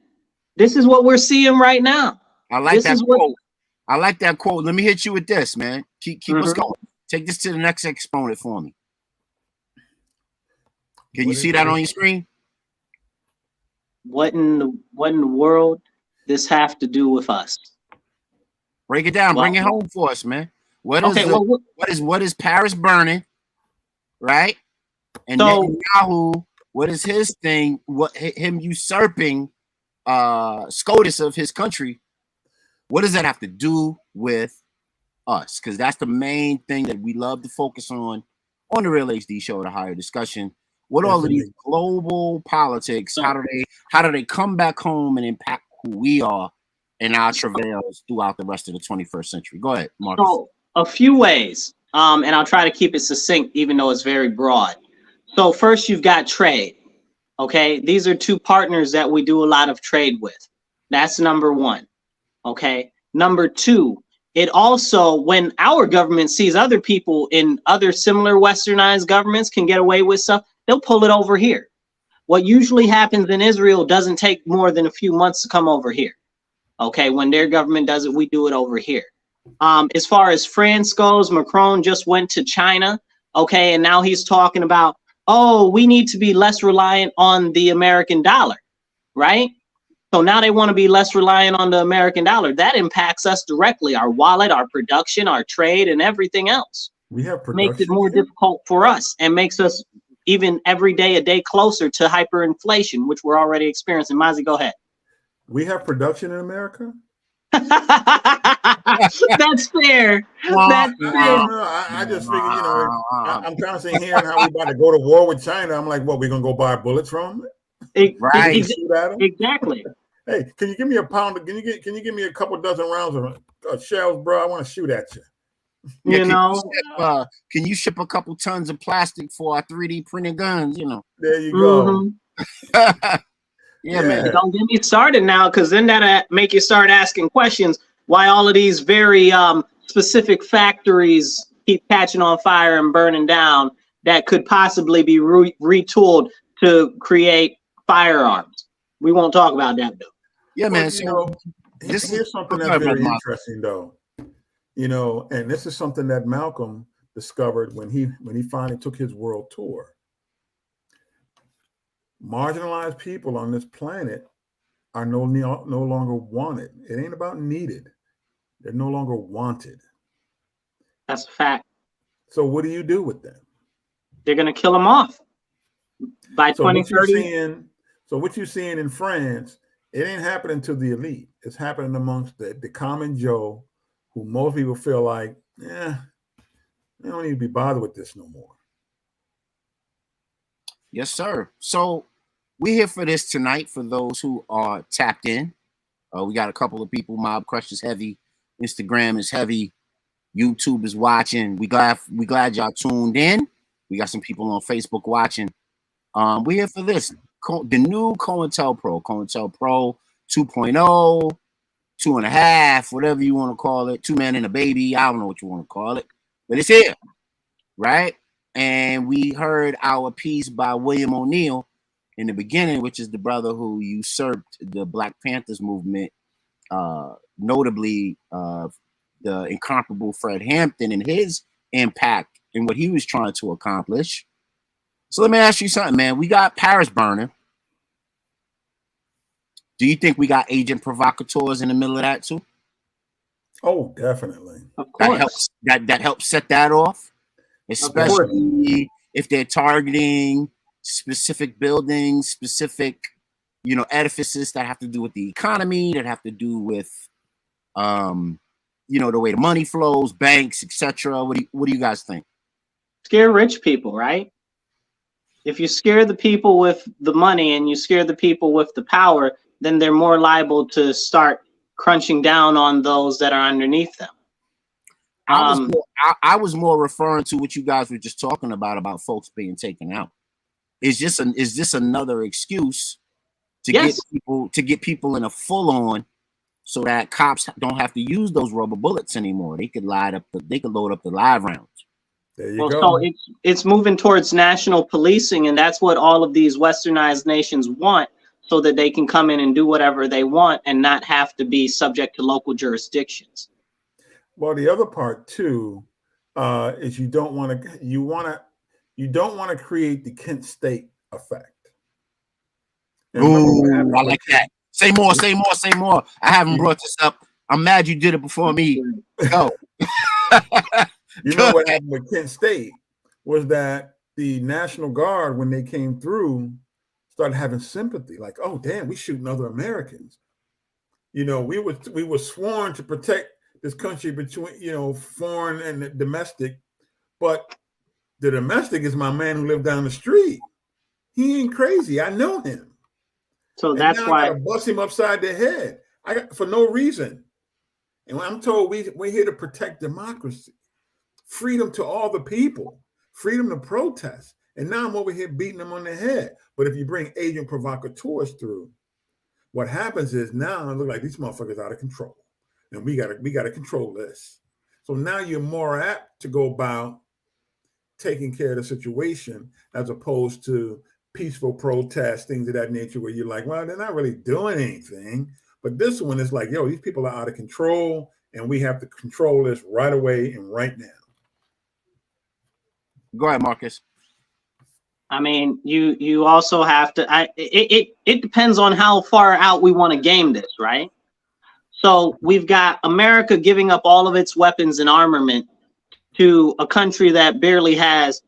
Speaker 10: This is what we're seeing right now.
Speaker 1: I like that quote. I like that quote. Let me hit you with this, man. Keep us going. Take this to the next exponent for me. Can you see that on your screen?
Speaker 10: What in the world this have to do with us?
Speaker 1: Break it down. Bring it home for us, man. What is Paris burning, right? And Netanyahu, what is his thing? What him usurping SCOTUS of his country? What does that have to do with us? Because that's the main thing that we love to focus on the Real HD Show, the Higher Discussion. What all of these global politics? How do they come back home and impact who we are in our travails throughout the rest of the 21st century? Go ahead, Marcus.
Speaker 10: So a few ways, and I'll try to keep it succinct, even though it's very broad. So first, you've got trade. Okay, these are two partners that we do a lot of trade with. That's number one. Okay. Number two, it also, when our government sees other people in other similar westernized governments can get away with stuff, they'll pull it over here. What usually happens in Israel doesn't take more than a few months to come over here. Okay. When their government does it, we do it over here. As far as France goes, Macron just went to China. Okay. And now he's talking about, oh, we need to be less reliant on the American dollar. Right. So now they want to be less reliant on the American dollar. That impacts us directly, our wallet, our production, our trade, and everything else.
Speaker 6: We have production.
Speaker 10: Makes it more difficult for us and makes us even every day, a day closer to hyperinflation, which we're already experiencing. Mazi, go ahead.
Speaker 6: We have production in America?
Speaker 10: That's fair. That's fair.
Speaker 6: I just figured, you know, I'm constantly hearing how we about to go to war with China. I'm like, what, we gonna go buy bullets from them?
Speaker 1: Right.
Speaker 10: Exactly.
Speaker 6: Hey, can you give me a pound? Can you give me a couple dozen rounds of shells, bro? I want to shoot at you.
Speaker 1: Yeah,
Speaker 10: you know,
Speaker 1: can you ship a couple tons of plastic for our 3D printed guns? You know.
Speaker 6: There you go.
Speaker 1: Yeah, man.
Speaker 10: Don't get me started now, because then that make you start asking questions why all of these very specific factories keep catching on fire and burning down that could possibly be retooled to create firearms. We won't talk about that though.
Speaker 1: Yeah, man.
Speaker 6: You know, here's something that's very interesting though. You know, and this is something that Malcolm discovered when he finally took his world tour. Marginalized people on this planet are no longer wanted. It ain't about needed. They're no longer wanted.
Speaker 10: That's a fact.
Speaker 6: So what do you do with them?
Speaker 10: They're going to kill them off by 2030.
Speaker 6: So what you're seeing in France, it ain't happening to the elite. It's happening amongst the common Joe, who most people feel like, they don't need to be bothered with this no more.
Speaker 1: Yes, sir. So we're here for this tonight. For those who are tapped in, we got a couple of people. Mob Crush is heavy. Instagram is heavy. YouTube is watching. We glad y'all tuned in. We got some people on Facebook watching. We're here for this. The new CointelPro 2.0, 2.5, whatever you want to call it. 2 men and a baby. I don't know what you want to call it, but it's here, right? And we heard our piece by William O'Neill in the beginning, which is the brother who usurped the Black Panthers movement, notably the incomparable Fred Hampton and his impact in what he was trying to accomplish. So let me ask you something, man. We got Paris burning. Do you think we got agent provocateurs in the middle of that too?
Speaker 6: Oh, definitely.
Speaker 10: Of course.
Speaker 1: That helps set that off, especially if they're targeting specific buildings, specific, edifices that have to do with the economy, that have to do with, the way the money flows, banks, etc. What do you guys think?
Speaker 10: Scare rich people, right? If you scare the people with the money and you scare the people with the power, then they're more liable to start crunching down on those that are underneath them.
Speaker 1: I was more referring to what you guys were just talking about folks being taken out. Is this another excuse to get people in a full on, so that cops don't have to use those rubber bullets anymore? They could load up the live rounds.
Speaker 6: There you go.
Speaker 10: So it's moving towards national policing, and that's what all of these westernized nations want, so that they can come in and do whatever they want and not have to be subject to local jurisdictions.
Speaker 6: Well, the other part too is you don't want to create the Kent State effect.
Speaker 1: Ooh, I like that. Say more. I haven't brought this up. I'm mad you did it before me. Go.
Speaker 6: You know what happened with Kent State was that the National Guard, when they came through, started having sympathy. Like, oh damn, we shooting other Americans. We were sworn to protect this country between foreign and domestic, but the domestic is my man who lived down the street. He ain't crazy. I know him.
Speaker 10: So that's why
Speaker 6: I gotta bust him upside the head. For no reason. And when I'm told we're here to protect democracy, freedom to all the people, freedom to protest. And now I'm over here beating them on the head. But if you bring agent provocateurs through, what happens is now it looks like these motherfuckers out of control. And we gotta control this. So now you're more apt to go about taking care of the situation as opposed to peaceful protests, things of that nature, where you're like, well, they're not really doing anything. But this one is like, yo, these people are out of control, and we have to control this right away and right now.
Speaker 1: Go ahead, Marcus.
Speaker 10: I mean, you also have to. It depends on how far out we want to game this, right? So we've got America giving up all of its weapons and armament to a country that barely has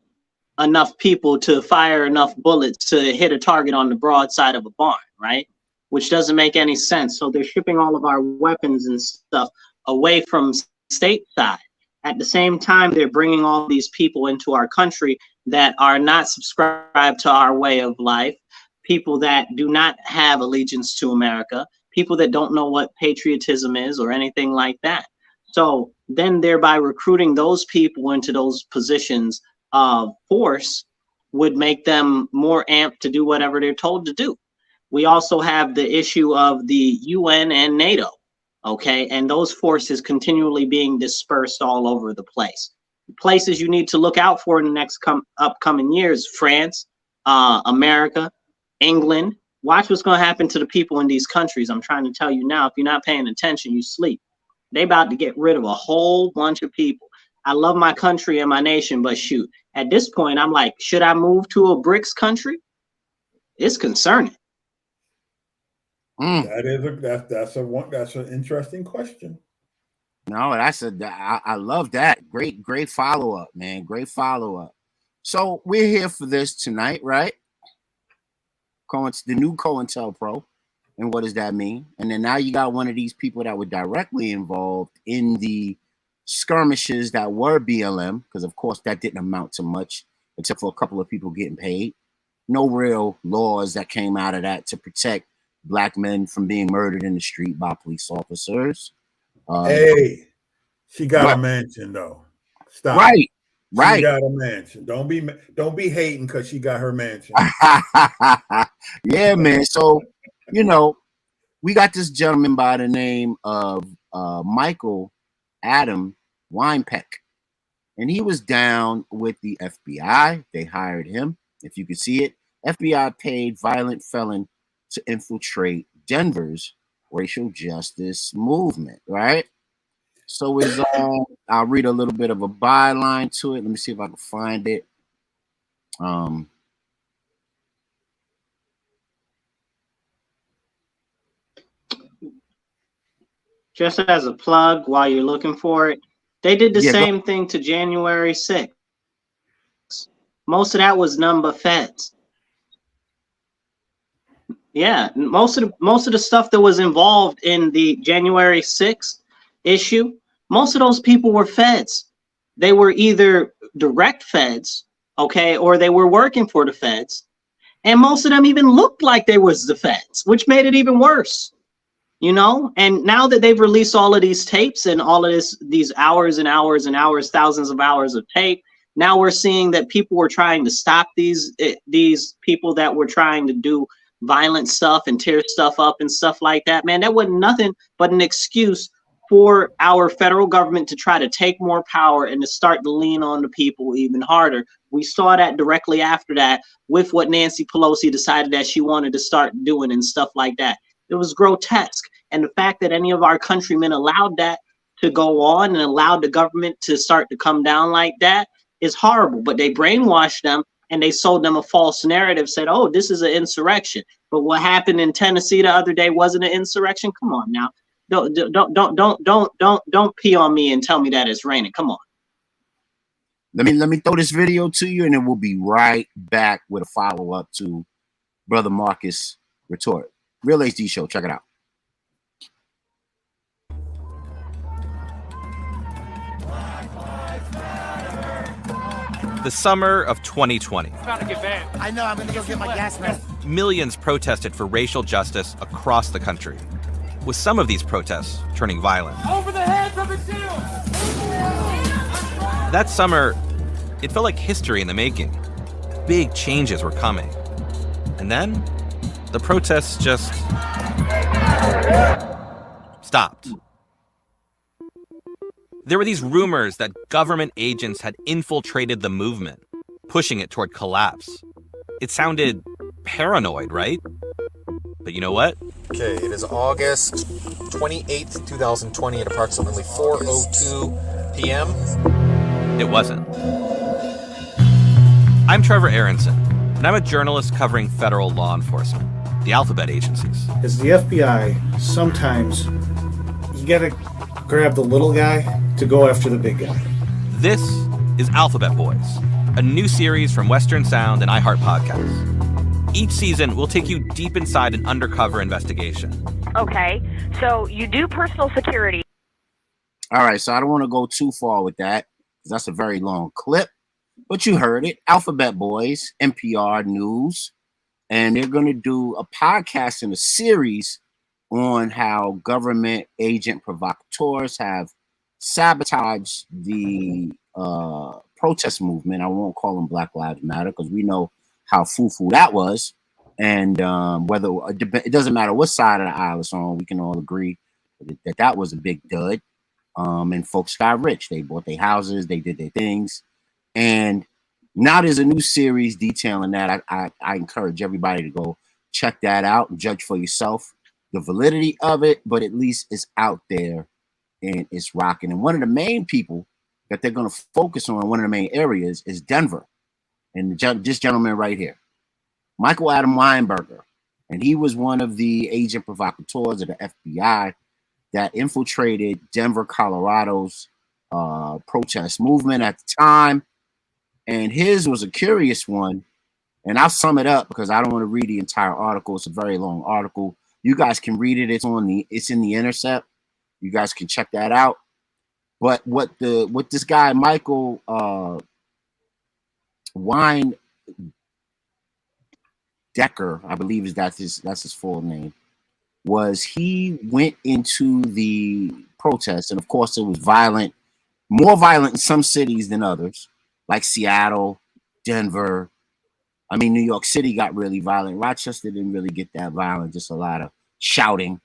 Speaker 10: enough people to fire enough bullets to hit a target on the broadside of a barn, right? which doesn't make any sense. So they're shipping all of our weapons and stuff away from stateside. At the same time, they're bringing all these people into our country that are not subscribed to our way of life, people that do not have allegiance to America, people that don't know what patriotism is or anything like that. So then thereby recruiting those people into those positions of force would make them more amped to do whatever they're told to do. We also have the issue of the UN and NATO, okay? And those forces continually being dispersed all over the place. Places you need to look out for in the next upcoming years: France, America, England. Watch what's going to happen to the people in these countries. I'm trying to tell you now, if you're not paying attention, you sleep. They about to get rid of a whole bunch of people. I love my country and my nation, but shoot, at this point, I'm like, should I move to a BRICS country? It's concerning.
Speaker 6: That's an interesting question.
Speaker 1: No, I love that. Great follow up, man. Great follow up. So we're here for this tonight, right? The new CointelPro. And what does that mean? And then now you got one of these people that were directly involved in the skirmishes that were BLM, because of course that didn't amount to much except for a couple of people getting paid. No real laws that came out of that to protect Black men from being murdered in the street by police officers.
Speaker 6: Hey, she got a mansion though. Stop.
Speaker 1: Right.
Speaker 6: She got a mansion. Don't be hating because she got her mansion.
Speaker 1: Yeah, man. So, you know, we got this gentleman by the name of Michael Adam Winepeck, and he was down with the FBI. They hired him. If you could see it, FBI paid violent felon to infiltrate Denver's racial justice movement, right? So it's I'll read a little bit of a byline to it. Let me see if I can find it.
Speaker 10: Just as a plug, while you're looking for it, they did the same thing to January 6th. Most of that was none but feds. Yeah, most of the stuff that was involved in the January 6th issue, most of those people were feds. They were either direct feds, okay, or they were working for the feds. And most of them even looked like they was the feds, which made it even worse. You know, and now that they've released all of these tapes and all of these hours and hours and hours, thousands of hours of tape, now we're seeing that people were trying to stop these people that were trying to do violent stuff and tear stuff up and stuff like that. Man, that wasn't nothing but an excuse for our federal government to try to take more power and to start to lean on the people even harder. We saw that directly after that with what Nancy Pelosi decided that she wanted to start doing and stuff like that. It was grotesque. And the fact that any of our countrymen allowed that to go on and allowed the government to start to come down like that is horrible. But they brainwashed them and they sold them a false narrative, said, oh, this is an insurrection. But what happened in Tennessee the other day wasn't an insurrection. Come on now. Don't pee on me and tell me that it's raining. Come on.
Speaker 1: Let me throw this video to you, and then we'll be right back with a follow-up to Brother Marcus' retort. Real HD Show. Check it out.
Speaker 11: The summer of 2020.
Speaker 12: I know, I'm gonna go get my gas mask.
Speaker 11: Millions protested for racial justice across the country, with some of these protests turning violent.
Speaker 12: Over the heads of the shield!
Speaker 11: That summer, it felt like history in the making. Big changes were coming. And then, the protests just stopped. There were these rumors that government agents had infiltrated the movement, pushing it toward collapse. It sounded paranoid, right? But you know what?
Speaker 13: Okay, it is August 28th, 2020 at approximately 4:02 p.m.
Speaker 11: It wasn't. I'm Trevor Aronson, and I'm a journalist covering federal law enforcement, the alphabet agencies.
Speaker 14: As the FBI, sometimes you gotta grab the little guy to go after the big guy.
Speaker 11: This is Alphabet Boys, a new series from Western Sound and iHeart Podcasts. Each season, we'll take you deep inside an undercover investigation.
Speaker 15: Okay, so you do personal security.
Speaker 1: All right, so I don't want to go too far with that because that's a very long clip, but you heard it. Alphabet Boys, NPR News, and they're going to do a podcast and a series on how government agent provocateurs have sabotaged the protest movement. I won't call them Black Lives Matter because we know how foo-foo that was. And whether it doesn't matter what side of the aisle it's on, we can all agree that that was a big dud. And folks got rich. They bought their houses, they did their things. And now there's a new series detailing that. I encourage everybody to go check that out and judge for yourself the validity of it, but at least it's out there and it's rocking. And one of the main people that they're going to focus on, one of the main areas, is Denver. And this gentleman right here, Michael Adam Weinberger. And he was one of the agent provocateurs of the FBI that infiltrated Denver, Colorado's protest movement at the time. And his was a curious one. And I'll sum it up because I don't want to read the entire article. It's a very long article. You guys can read it. It's in the Intercept. You guys can check that out. But what this guy Michael Weindecker, I believe that's his full name, was he went into the protest, and of course it was violent, more violent in some cities than others, like Seattle, Denver. I mean, New York City got really violent. Rochester didn't really get that violent, just a lot of shouting.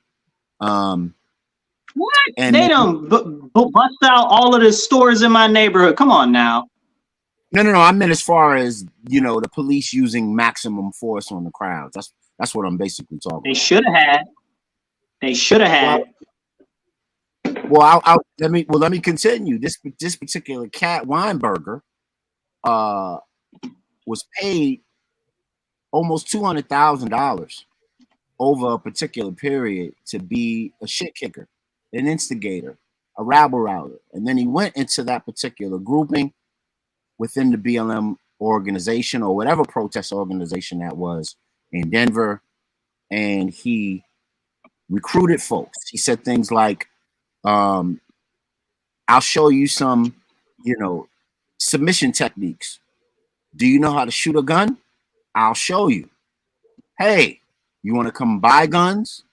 Speaker 10: What?
Speaker 1: And
Speaker 10: they don't bust out all of the stores in my neighborhood. Come on now.
Speaker 1: No. I meant as far as, the police using maximum force on the crowds. That's what I'm basically talking about.
Speaker 10: They should have had. They should have had.
Speaker 1: Well, let me continue. This particular cat Weinberger was paid almost $200,000 over a particular period to be a shit kicker, an instigator, a rabble router. And then he went into that particular grouping within the BLM organization or whatever protest organization that was in Denver. And he recruited folks. He said things like, I'll show you some, submission techniques. Do you know how to shoot a gun? I'll show you. Hey, you want to come buy guns?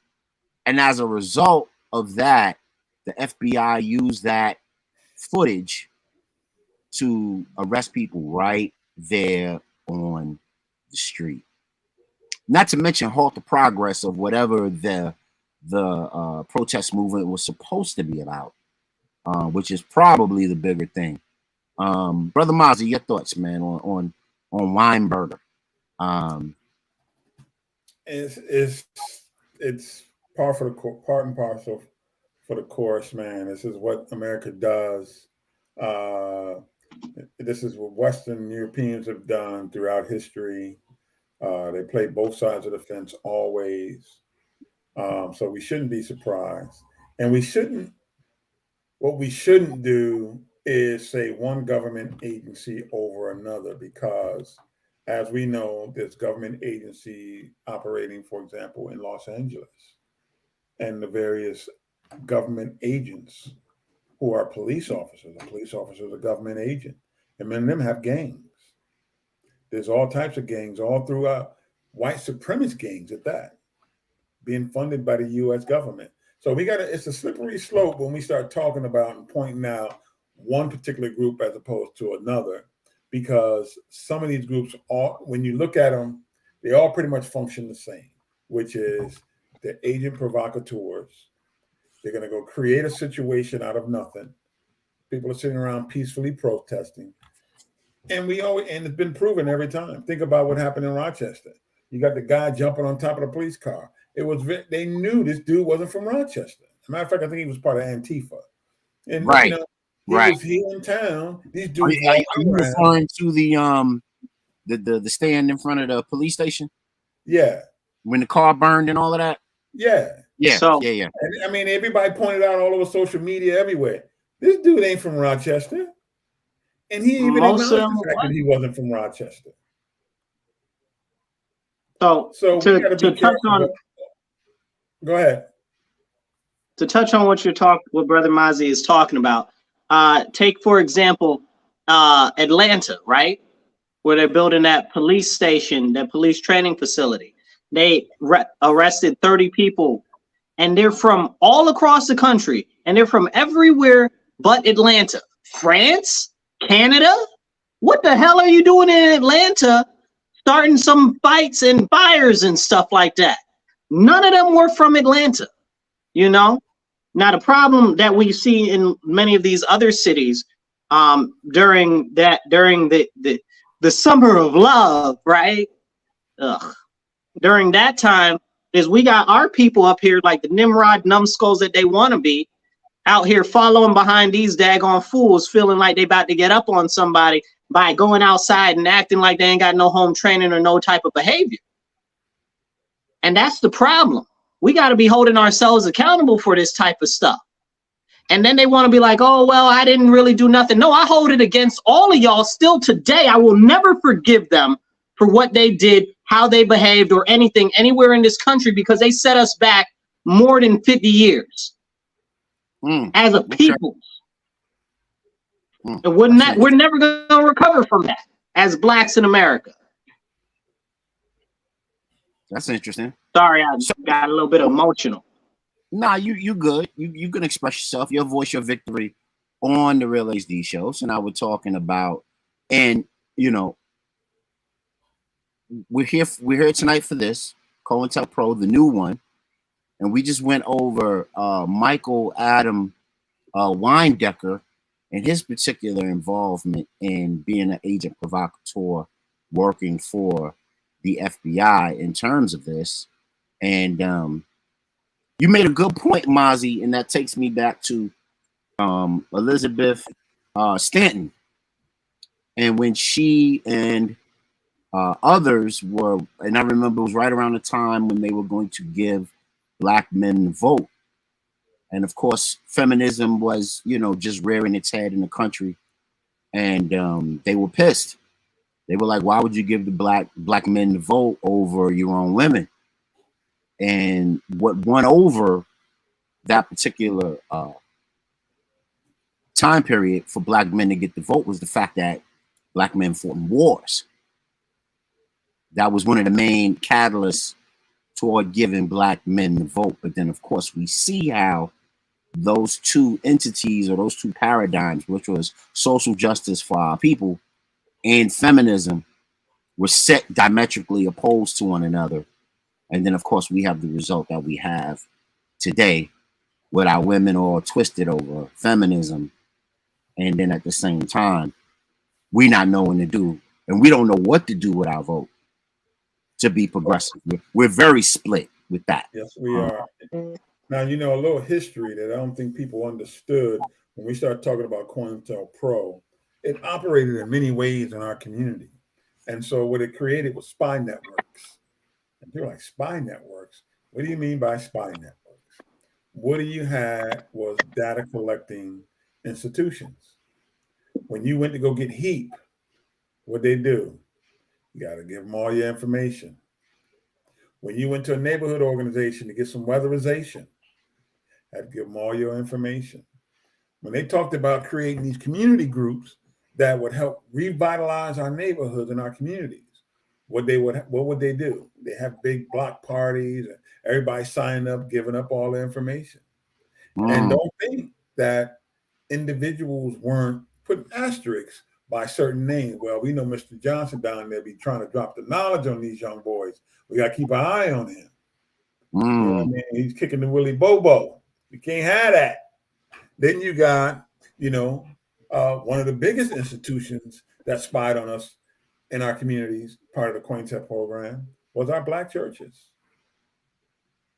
Speaker 1: And as a result of that, the FBI used that footage to arrest people right there on the street. Not to mention halt the progress of whatever the protest movement was supposed to be about, which is probably the bigger thing. Brother Mozzie, your thoughts, man, on Weinberger?
Speaker 6: It's part and parcel for the course, man. This is what America does. This is what Western Europeans have done throughout history. They play both sides of the fence always. So we shouldn't be surprised. And what we shouldn't do is say one government agency over another, because as we know, there's government agency operating, for example, in Los Angeles, and the various government agents who are police officers. A police officer is a government agent, and many of them have gangs. There's all types of gangs all throughout, white supremacist gangs at that, being funded by the U.S. government. So it's a slippery slope when we start talking about and pointing out one particular group as opposed to another, because some of these groups, when you look at them, they all pretty much function the same, which is the agent provocateurs. They're going to go create a situation out of nothing. People are sitting around peacefully protesting. And it's been proven every time. Think about what happened in Rochester. You got the guy jumping on top of the police car. They knew this dude wasn't from Rochester. As a matter of fact, I think he was part of Antifa. And
Speaker 1: right.
Speaker 6: He was here in town. These dudes
Speaker 1: are you referring to the stand in front of the police station?
Speaker 6: Yeah.
Speaker 1: When the car burned and all of that?
Speaker 6: Yeah.
Speaker 1: Yeah.
Speaker 6: So,
Speaker 1: yeah.
Speaker 6: And, I mean, everybody pointed out all over social media everywhere. This dude ain't from Rochester. And he even acknowledged the fact that he wasn't from Rochester.
Speaker 10: So
Speaker 6: we got to be careful. Go ahead.
Speaker 10: To touch on what what Brother Mazi is talking about, take for example Atlanta, right, where they're building that police station, that police training facility. They arrested 30 people, and they're from all across the country, and they're from everywhere but Atlanta. France, Canada. What the hell are you doing in Atlanta, starting some fights and fires and stuff like that? None of them were from Atlanta, you know. Now, the problem that we see in many of these other cities during the summer of love, right? During that time is we got our people up here like the Nimrod numbskulls that they want to be out here following behind these daggone fools, feeling like they about to get up on somebody by going outside and acting like they ain't got no home training or no type of behavior. And that's the problem. We got to be holding ourselves accountable for this type of stuff. And then they want to be like, oh, well, I didn't really do nothing. No, I hold it against all of y'all still today. I will never forgive them for what they did, how they behaved, or anything anywhere in this country, because they set us back more than 50 years as a people. And we're never going to recover from that as blacks in America.
Speaker 1: That's interesting.
Speaker 10: Sorry, I got a little bit emotional.
Speaker 1: Nah, you good. You can express yourself, your voice, your victory on the Real HD show. So now we're talking about, and you know, we're here tonight for this CointelPro, the new one, and we just went over Michael Adam Weindecker and his particular involvement in being an agent provocateur working for the FBI in terms of this. And you made a good point, Mozzie, and that takes me back to Elizabeth Stanton. And when she and others were, and I remember it was right around the time when they were going to give black men the vote. And of course, feminism was, you know, just rearing its head in the country. And they were pissed. They were like, why would you give the black men the vote over your own women? And what won over that particular time period for black men to get the vote was the fact that black men fought in wars. That was one of the main catalysts toward giving black men the vote. But then, of course, we see how those two entities or those two paradigms, which was social justice for our people and feminism, were set diametrically opposed to one another. And then, of course, we have the result that we have today with our women all twisted over feminism. And then at the same time, we not knowing to do, and we don't know what to do with our vote to be progressive. We're very split with that.
Speaker 6: Yes, we are. Now, you know, a little history that I don't think people understood when we started talking about CointelPro. It operated in many ways in our community. And so what it created was spy networks. And people are like, spy networks? What do you mean by spy networks? What you had was data collecting institutions. When you went to go get HEAP, what'd they do? You got to give them all your information. When you went to a neighborhood organization to get some weatherization, had to give them all your information. When they talked about creating these community groups that would help revitalize our neighborhoods and our communities, what would they do? They have big block parties and everybody signing up, giving up all the information. And don't think that individuals weren't putting asterisks by certain names. Well, we know Mr. Johnson down there be trying to drop the knowledge on these young boys. We got to keep an eye on him. You know what I mean? He's kicking the Willy Bobo. We can't have that. Then you got, you know, one of the biggest institutions that spied on us in our communities, part of the CointelPro program, was our black churches.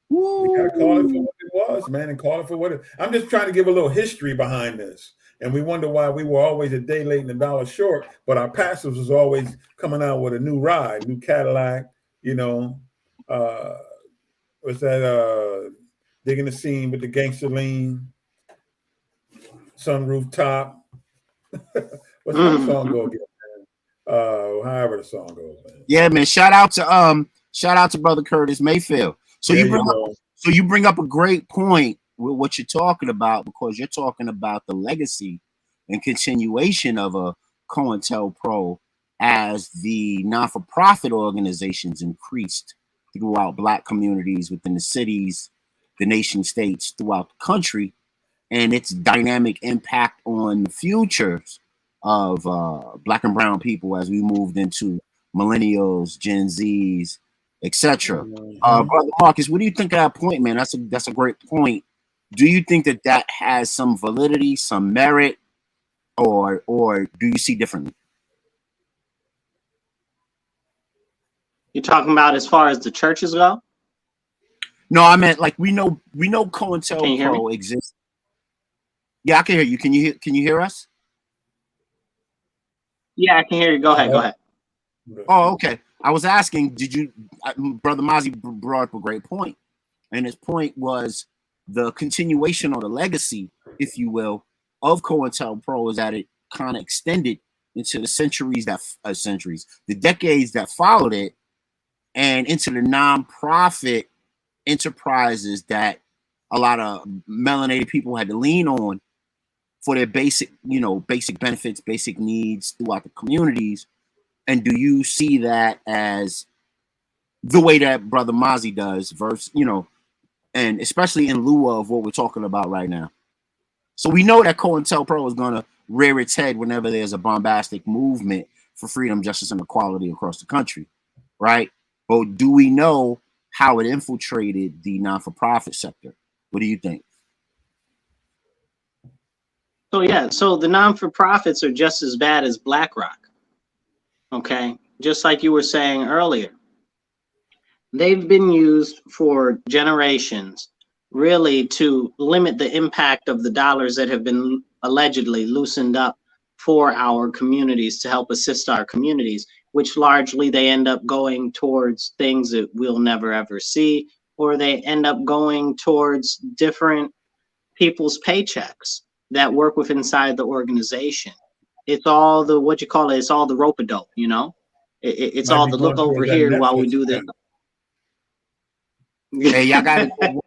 Speaker 6: We got to call it for what it was, man, and call it for what it. I'm just trying to give a little history behind this. And we wonder why we were always a day late and a dollar short, but our pastors was always coming out with a new ride, new Cadillac, you know, what's that, digging the scene with the gangster lean, sunroof top. What's that song go again, man? However the song goes, man.
Speaker 1: Yeah, man. Shout out to Shout out to brother Curtis Mayfield. So you bring up a great point with what you're talking about, because you're talking about the legacy and continuation of a CointelPro as the non-for-profit organizations increased throughout Black communities within the cities, the nation states throughout the country, and its dynamic impact on the futures of Black and brown people as we moved into millennials, Gen Zs, etc. Brother Marcus, what do you think of that point, man? That's a great point. Do you think that has some validity, some merit, or do you see differently?
Speaker 10: You're talking about as far as the churches go?
Speaker 1: No, I meant like we know CointelPro exists. Yeah, I can hear you. Can you hear us?
Speaker 10: Yeah, I can hear you. Go ahead.
Speaker 1: Oh, okay. I was asking, Brother Mozzie brought up a great point, and his point was the continuation or the legacy, if you will, of CointelPro is that it kind of extended into the the decades that followed it, and into the nonprofit enterprises that a lot of melanated people had to lean on for their basic benefits, basic needs throughout the communities. And do you see that as the way that Brother Mozzie does, versus, and especially in lieu of what we're talking about right now? So we know that CointelPro is going to rear its head whenever there's a bombastic movement for freedom, justice, and equality across the country, right? But do we know how it infiltrated the non-for-profit sector? What do you think?
Speaker 10: So the non-for-profits are just as bad as BlackRock. Okay, just like you were saying earlier. They've been used for generations really to limit the impact of the dollars that have been allegedly loosened up for our communities to help assist our communities, which largely they end up going towards things that we'll never ever see, or they end up going towards different people's paychecks that work with inside the organization. It's all the it's all the rope-a-dope, it's all the look over here while we do this.
Speaker 1: Hey, y'all got to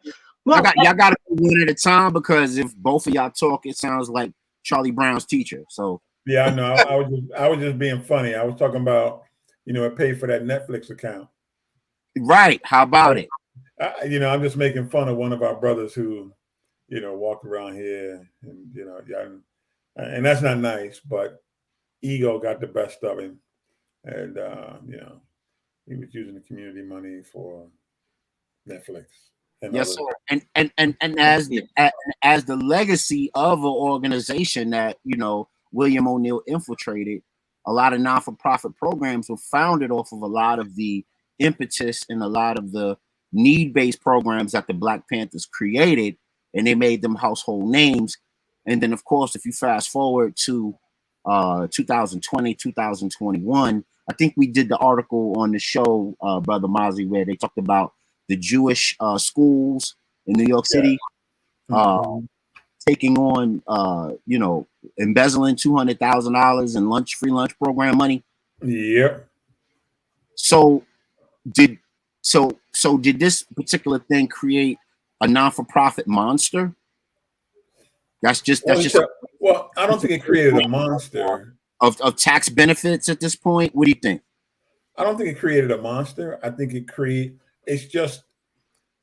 Speaker 1: y'all got to go one at a time, because if both of y'all talk, it sounds like Charlie Brown's teacher. So
Speaker 6: yeah, I know. I was just being funny. I was talking about it paid for that Netflix account.
Speaker 1: Right? How about it?
Speaker 6: I'm just making fun of one of our brothers who walk around here, and and that's not nice. But ego got the best of him, and he was using the community money for Netflix.
Speaker 1: Yes, sir. And as the legacy of an organization that William O'Neill infiltrated, a lot of non-for-profit programs were founded off of a lot of the impetus and a lot of the need-based programs that the Black Panthers created, and they made them household names. And then, of course, if you fast forward to 2020, 2021, I think we did the article on the show, Brother Mozzie, where they talked about the Jewish schools in New York City, taking on, embezzling $200,000 in free lunch program money.
Speaker 6: Yep.
Speaker 1: So did this particular thing create a non-for-profit monster?
Speaker 6: Well, I don't think it created a monster
Speaker 1: of tax benefits at this point. What do you think?
Speaker 6: I don't think it created a monster. I think it's just,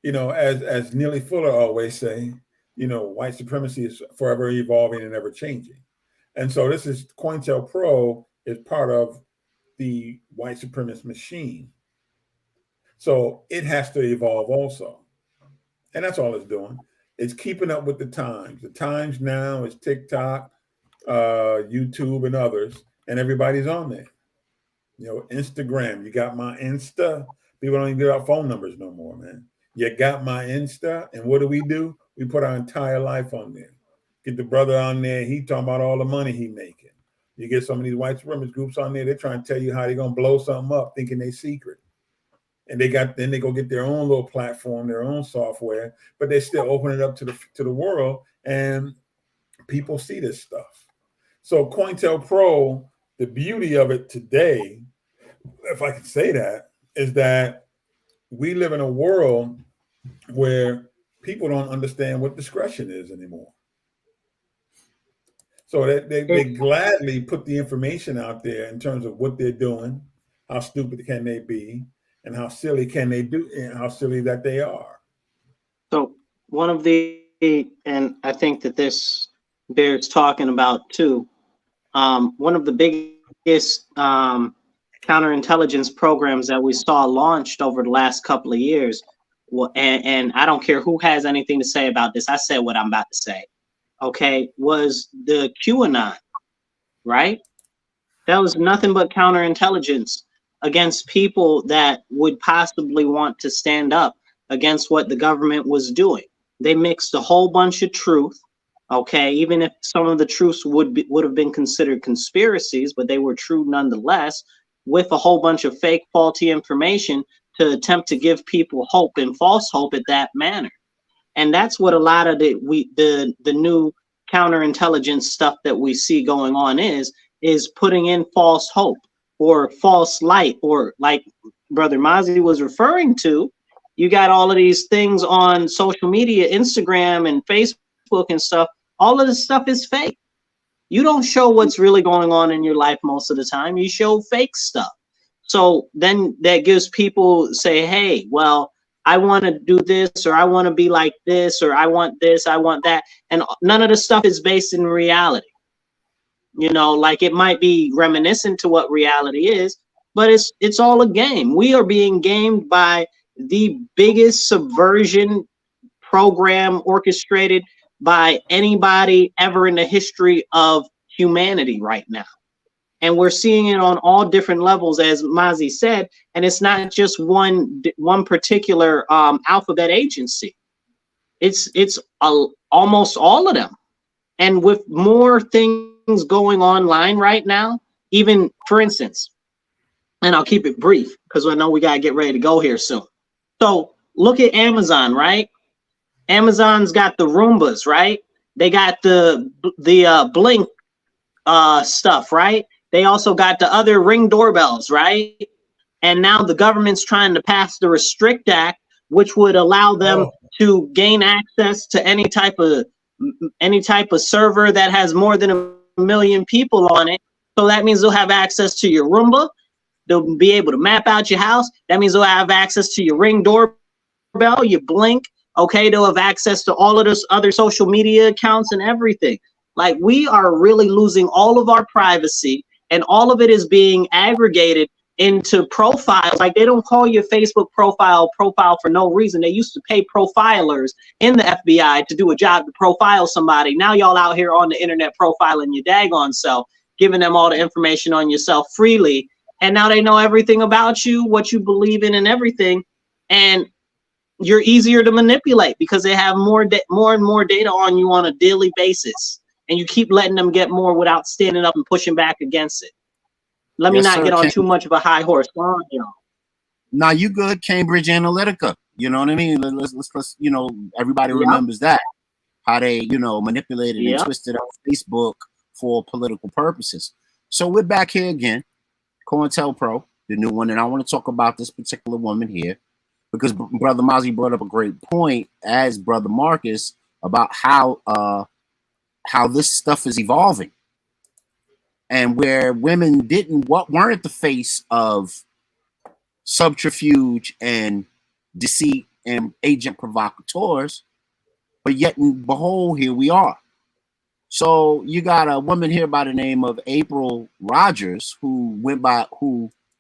Speaker 6: as Neely Fuller always say, white supremacy is forever evolving and ever changing. And so CointelPro is part of the white supremacist machine. So it has to evolve also. And that's all it's doing. It's keeping up with the times. The times now is TikTok, YouTube, and others, and everybody's on there. Instagram, you got my Insta. People don't even give out phone numbers no more, man. You got my Insta, and what do? We put our entire life on there. Get the brother on there, he talking about all the money he making. You get some of these white supremacist groups on there, they're trying to tell you how they're gonna blow something up, thinking they secret. And then they go get their own little platform, their own software, but they still open it up to the world, and people see this stuff. So CointelPro, the beauty of it today, if I could say that, is that we live in a world where people don't understand what discretion is anymore. So they gladly put the information out there in terms of what they're doing, how stupid can they be, and how silly can they do, and how silly that they are.
Speaker 10: So one of the, and I think that this bears talking about too, one of the biggest counterintelligence programs that we saw launched over the last couple of years, and I don't care who has anything to say about this, I said what I'm about to say, okay, was the QAnon, right? That was nothing but counterintelligence against people that would possibly want to stand up against what the government was doing. They mixed a whole bunch of truth, okay, even if some of the truths would have been considered conspiracies, but they were true nonetheless, with a whole bunch of fake, faulty information to attempt to give people hope and false hope at that manner. And that's what a lot of the new counterintelligence stuff that we see going on is putting in false hope or false light, or like Brother Mazi was referring to, you got all of these things on social media, Instagram and Facebook and stuff. All of this stuff is fake. You don't show what's really going on in your life most of the time. You show fake stuff. So then that gives people say, hey, well, I want to do this, or I want to be like this, or I want this, I want that. And none of the stuff is based in reality. You know, like it might be reminiscent to what reality is, but it's all a game. We are being gamed by the biggest subversion program orchestrated by anybody ever in the history of humanity right now. And we're seeing it on all different levels, as Mazi said, and it's not just one particular alphabet agency. It's almost all of them. And with more things going online right now, even, for instance, and I'll keep it brief because I know we got to get ready to go here soon. So look at Amazon, right? Amazon's got the Roombas, right? They got the Blink stuff, right? They also got the other Ring doorbells, right? And now the government's trying to pass the Restrict Act, which would allow them to gain access to any type of server that has more than 1 million people on it. So that means they'll have access to your Roomba. They'll be able to map out your house. That means they'll have access to your Ring doorbell, your Blink. Okay, they'll have access to all of those other social media accounts and everything. Like, we are really losing all of our privacy, and all of it is being aggregated into profiles. Like, they don't call your Facebook profile for no reason. They used to pay profilers in the FBI to do a job to profile somebody. Now y'all out here on the internet profiling your daggone self, giving them all the information on yourself freely. And now they know everything about you, what you believe in and everything. And you're easier to manipulate because they have more and more data on you on a daily basis. And you keep letting them get more without standing up and pushing back against it. Let me not get on too much of a high horse.
Speaker 1: Now you good, Cambridge Analytica. You know what I mean? Let's you know, everybody remembers that. How they, you know, manipulated and twisted up Facebook for political purposes. So we're back here again. CointelPro, the new one, and I want to talk about this particular woman here because Brother Mazi brought up a great point, as Brother Marcus, about how this stuff is evolving, and where women weren't the face of subterfuge and deceit and agent provocateurs, but yet and behold, here we are. So you got a woman here by the name of April Rogers who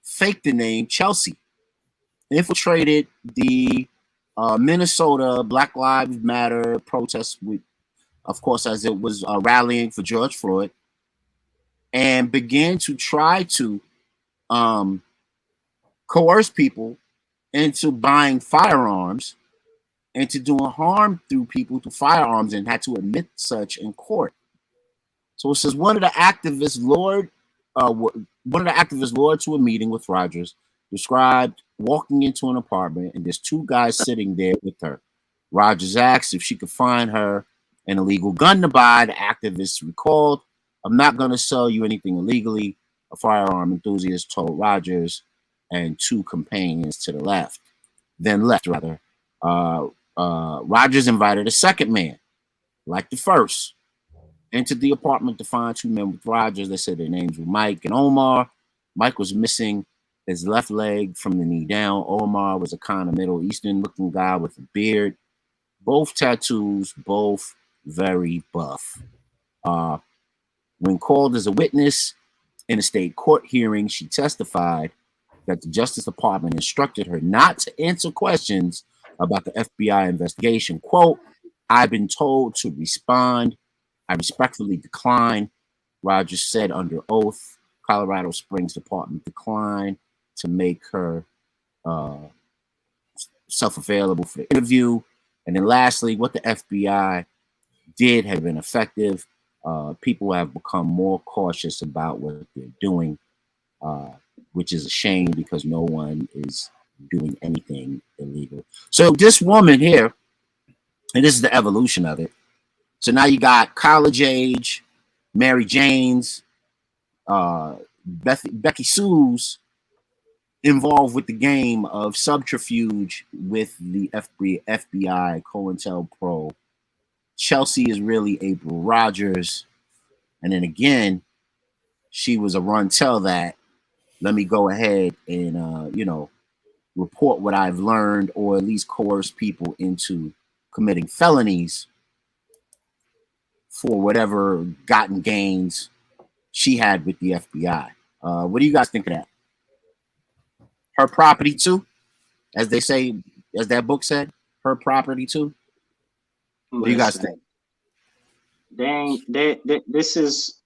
Speaker 1: faked the name Chelsea, infiltrated the Minnesota Black Lives Matter protests, of course, as it was rallying for George Floyd, and began to try to coerce people into buying firearms and to doing harm through people through firearms, and had to admit such in court. So it says one of the activists lured to a meeting with Rogers, described walking into an apartment, and there's two guys sitting there with her. Rogers asked if she could find her an illegal gun to buy. The activist recalled, "I'm not going to sell you anything illegally," a firearm enthusiast told Rogers and two companions to the left. then left, rather. Rogers invited a second man, like the first, entered the apartment to find two men with Rogers. They said their names were Mike and Omar. Mike was missing his left leg from the knee down. Omar was a kind of Middle Eastern looking guy with a beard, both tattoos, both very buff. When called as a witness in a state court hearing, she testified that the Justice Department instructed her not to answer questions about the FBI investigation. Quote, "I've been told to respond. I respectfully decline," Rogers said under oath. Colorado Springs Department declined to make her self-available for the interview. And then lastly, what the FBI did have been effective. People have become more cautious about what they're doing, which is a shame because no one is doing anything illegal. So this woman here, and this is the evolution of it. So now you got college age, Mary Jane's, Becky Sue's involved with the game of subterfuge with the FBI, CointelPro. Chelsea is really April Rogers. And then again, she was a run tell that. Let me go ahead and, report what I've learned, or at least coerce people into committing felonies for whatever gotten gains she had with the FBI. What do you guys think of that? Her property too, as they say, as that book said, her property too. What do you guys think?
Speaker 10: This is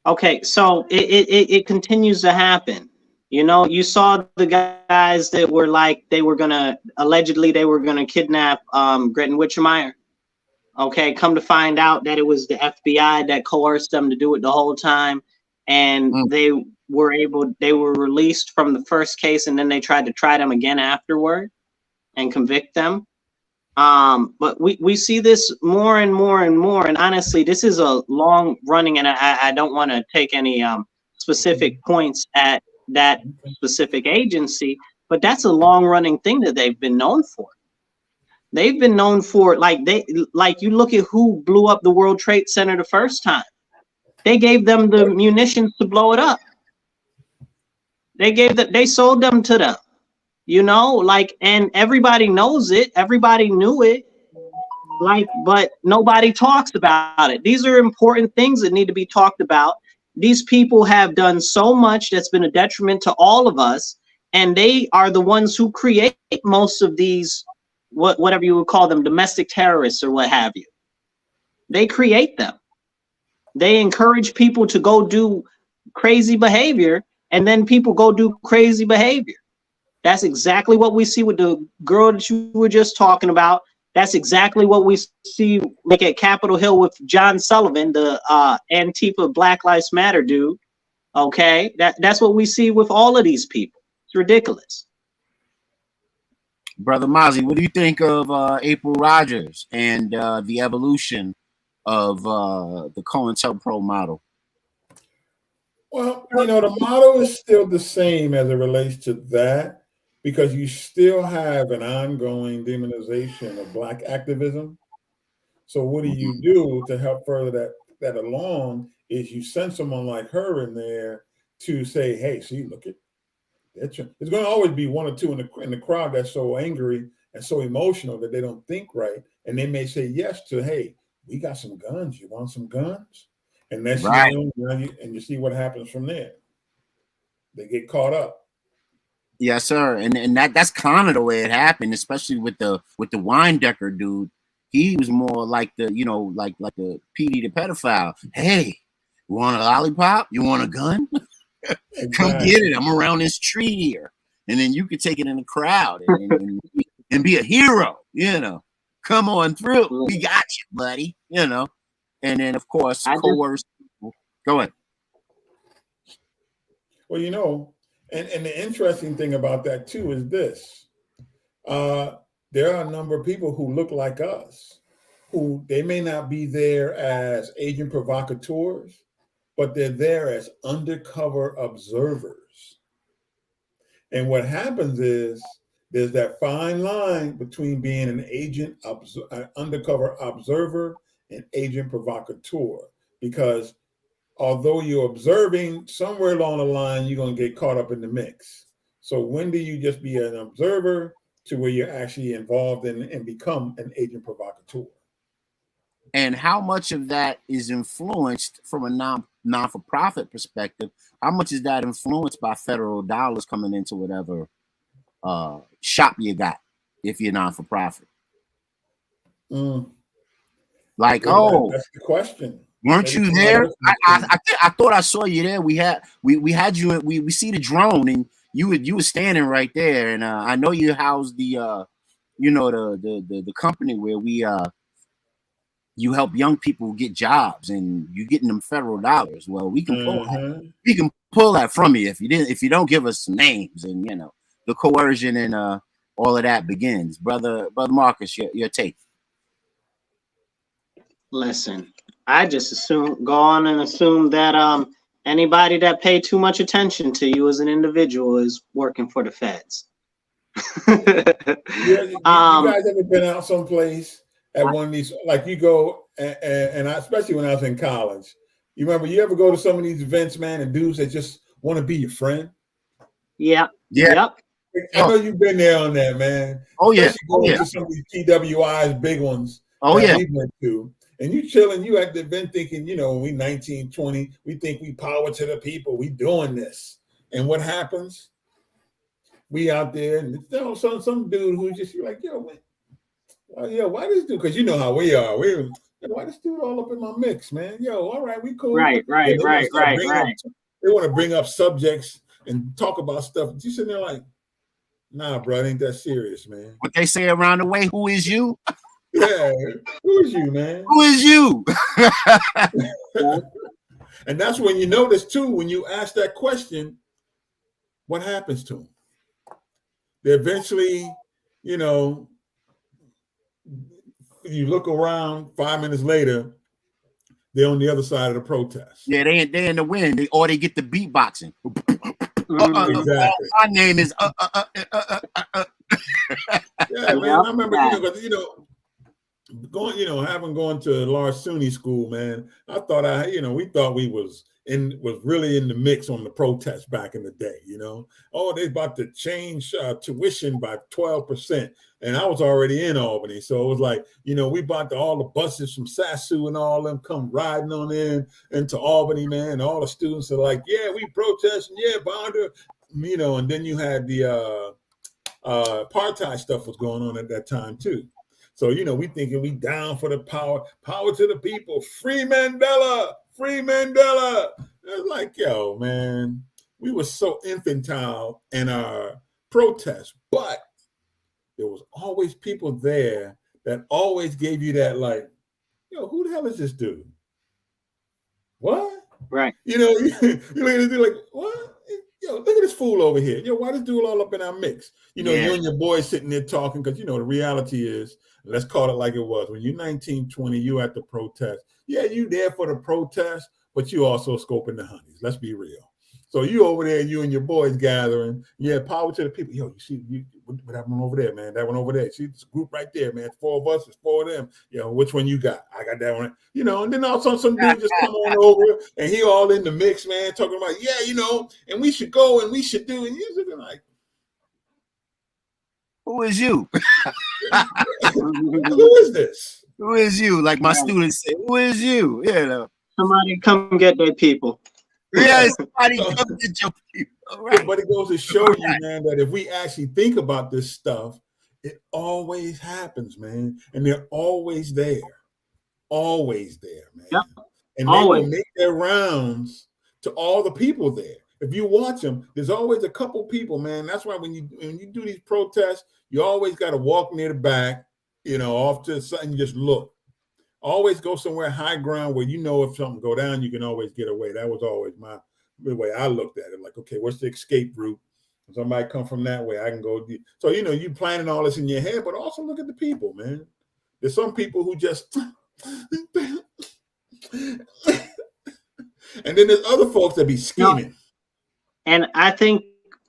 Speaker 10: okay. So it continues to happen. You know, you saw the guys that were like allegedly they were gonna kidnap Gretchen Whitchemeyer. Okay, come to find out that it was the FBI that coerced them to do it the whole time, and they were released from the first case, and then they tried to try them again afterward and convict them. But we see this more and more and more, and honestly, this is a long running, and I don't want to take any specific points at that specific agency, but that's a long running thing that they've been known for. They've been known for, you look at who blew up the World Trade Center the first time. They gave them the munitions to blow it up. They sold them to them, and everybody knows it. Everybody knew it, but nobody talks about it. These are important things that need to be talked about. These people have done so much that's been a detriment to all of us, and they are the ones who create most of these, whatever you would call them, domestic terrorists or what have you. They create them. They encourage people to go do crazy behavior, and then people go do crazy behavior. That's exactly what we see with the girl that you were just talking about. That's exactly what we see at Capitol Hill with John Sullivan, the Antifa Black Lives Matter dude. Okay, that's what we see with all of these people. It's ridiculous.
Speaker 1: Brother Mozzie, what do you think of April Rogers and the evolution of the CointelPro model?
Speaker 6: Well, the model is still the same as it relates to that, because you still have an ongoing demonization of Black activism. So what do you do to help further that along is you send someone like her in there to say, hey, see, look at it. There's going to always be one or two in the crowd that's so angry and so emotional that they don't think right. And they may say yes to, hey, we got some guns. You want some guns? And that's right. And you see what happens from there. They get caught up.
Speaker 1: Yes, sir. And that's kind of the way it happened, especially with the Weindecker dude. He was more like the, like the PD the pedophile. Hey, you want a lollipop? You want a gun? Come get it. I'm around this tree here. And then you could take it in the crowd and be a hero, Come on through. We got you, buddy, And then, of course, coerce people. Go ahead.
Speaker 6: Well, and the interesting thing about that, too, is this. There are a number of people who look like us, who they may not be there as agent provocateurs, but they're there as undercover observers. And what happens is there's that fine line between being an agent, an undercover observer, and agent provocateur. Because although you're observing, somewhere along the line, you're going to get caught up in the mix. So when do you just be an observer to where you're actually involved in and become an agent provocateur?
Speaker 1: And how much of that is influenced from a non-for-profit perspective? How much is that influenced by federal dollars coming into whatever shop you got if you're non-for-profit? Like,
Speaker 6: that's the question.
Speaker 1: Weren't you there? I thought I saw you there. We had you. We see the drone, and you were standing right there. And I know you housed the the company where we you help young people get jobs, and you getting them federal dollars. Well, we can pull that. We can pull that from you if you don't give us some names, and the coercion and all of that begins. Brother Marcus, your take.
Speaker 10: Listen, I just go on and assume that anybody that paid too much attention to you as an individual is working for the feds.
Speaker 6: You guys ever been out someplace at one of these, like you go, and especially when I was in college, you remember you ever go to some of these events, man, and dudes that just want to be your friend?
Speaker 10: Yeah.
Speaker 6: Yep. I know you've been there on that, man.
Speaker 1: Oh yeah.
Speaker 6: Especially going to some of these TWIs, big ones.
Speaker 1: Oh yeah.
Speaker 6: We went to. And you chilling, you at the event thinking, we 19, 20, we think we power to the people, we doing this. And what happens? We out there, and some dude who's just like, why this dude? Because you know how we are. Why this dude all up in my mix, man? All right, we cool.
Speaker 10: Right.
Speaker 6: They want to bring up subjects and talk about stuff. You sitting there like, nah, bro, it ain't that serious, man.
Speaker 1: What they say around the way, who is you?
Speaker 6: Yeah, who is you, man?
Speaker 1: Who is you?
Speaker 6: And that's when you notice too, when you ask that question, what happens to them? They eventually, you look around 5 minutes later, they're on the other side of the protest.
Speaker 1: Yeah, they in the wind, or they get the beatboxing.
Speaker 6: Exactly.
Speaker 1: My name is
Speaker 6: Yeah, man. I remember, having gone to a large SUNY school, man, I thought we thought we was really in the mix on the protest back in the day, they about to change tuition by 12%. And I was already in Albany. So it was like, we about to all the buses from SASU and all them come riding on into Albany, man. All the students are like, yeah, we protesting, yeah, Bonder, and then you had the apartheid stuff was going on at that time too. So, we thinking we down for the power to the people, free Mandela. It's like, yo, man, we were so infantile in our protest, but there was always people there that always gave you that, like, yo, who the hell is this dude? What?
Speaker 10: Right.
Speaker 6: You look at this dude like, what? Yo, look at this fool over here. Yo, why this dude all up in our mix? You and your boys sitting there talking, because, the reality is, let's call it like it was. When you're 19, 20, you at the protest. Yeah, you there for the protest, but you also scoping the honeys. Let's be real. So you over there, you and your boys gathering. Yeah, power to the people. Yo, you see what happened over there, man? That one over there. See this group right there, man. 4 of us, it's 4 of them. Which one you got? I got that one. And then all of a sudden some dude just come on over and he all in the mix, man, talking about, and we should go and we should do. And you're looking like,
Speaker 1: who is you?
Speaker 6: Who is this?
Speaker 1: Who is you? Like my students say, who is you?
Speaker 10: Somebody come get their people.
Speaker 1: Yeah, somebody come get your people. Right.
Speaker 6: But it goes to show you, man, that if we actually think about this stuff, it always happens, man. And they're always there. Always there, man.
Speaker 10: Yep.
Speaker 6: And they will make their rounds to all the people there. If you watch them, there's always a couple people, man. That's why when you do these protests, you always got to walk near the back, off to the side and just look. Always go somewhere high ground where if something go down, you can always get away. That was always the way I looked at it. Like, okay, what's the escape route? If somebody come from that way, I can go. So, you planning all this in your head, but also look at the people, man. There's some people who just, and then there's other folks that be scheming.
Speaker 10: And I think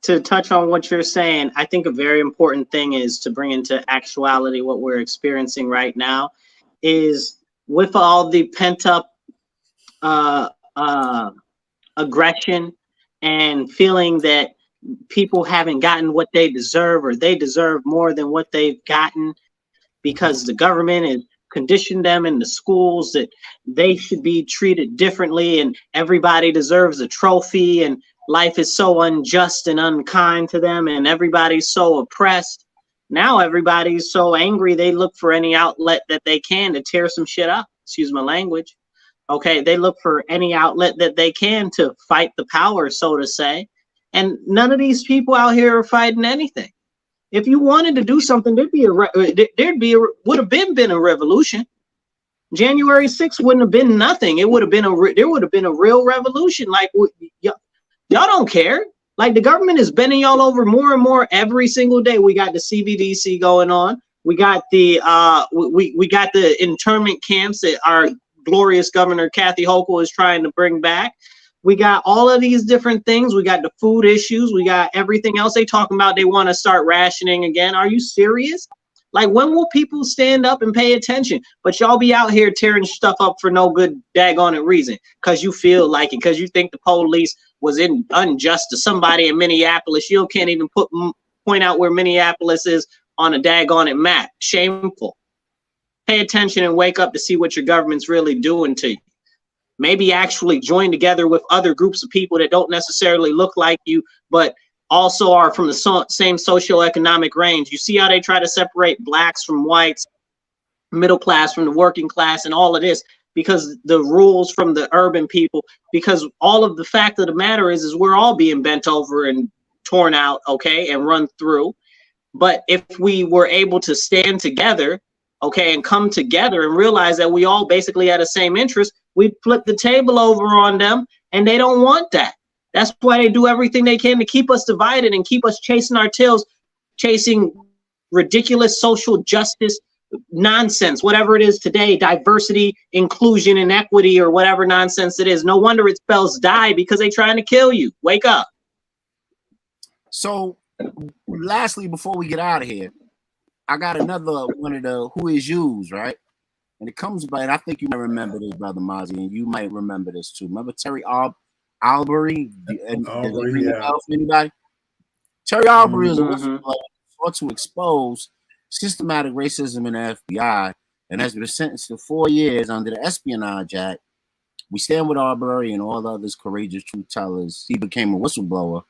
Speaker 10: to touch on what you're saying, I think a very important thing is to bring into actuality what we're experiencing right now is with all the pent up aggression and feeling that people haven't gotten what they deserve or they deserve more than what they've gotten because the government has conditioned them in the schools that they should be treated differently and everybody deserves a trophy and life is so unjust and unkind to them and everybody's so oppressed. Now everybody's so angry they look for any outlet that they can to tear some shit up. Excuse my language. Okay, they look for any outlet that they can to fight the power, so to say. And none of these people out here are fighting anything. If you wanted to do something, would have been a revolution. January 6th wouldn't have been nothing. It would have been there would have been a real revolution. Like y'all don't care. Like the government is bending y'all over more and more every single day. We got the CBDC going on. We got the we got the internment camps that our glorious Governor Kathy Hochul is trying to bring back. We got all of these different things. We got the food issues. We got everything else they talking about. They want to start rationing again. Are you serious? Like, when will people stand up and pay attention? But y'all be out here tearing stuff up for no good daggone it reason. Because you feel like it. Because you think the police was unjust to somebody in Minneapolis. You can't even point out where Minneapolis is on a daggone it map. Shameful. Pay attention and wake up to see what your government's really doing to you. Maybe actually join together with other groups of people that don't necessarily look like you, but also are from the same socioeconomic range. You see how they try to separate blacks from whites, middle class from the working class, and all of this because the rules from the urban people, because all of the fact of the matter is we're all being bent over and torn out, okay, and run through. But if we were able to stand together, okay, and come together and realize that we all basically had the same interest, we'd flip the table over on them, and they don't want that. That's why they do everything they can to keep us divided and keep us chasing our tails, chasing ridiculous social justice nonsense, whatever it is today, diversity, inclusion, and equity, or whatever nonsense it is. No wonder it spells die, because they're trying to kill you. Wake up.
Speaker 1: So, lastly, before we get out of here, I got another one of the who is yous, right? And it comes by, and I think you might remember this, Brother Mozzie, and you might remember this too. Remember Terry Albury? Anybody? Terry Albury is a whistleblower sought to expose systematic racism in the FBI and has been sentenced to 4 years under the Espionage Act. We stand with Arbery and all the others courageous truth tellers. He became a whistleblower,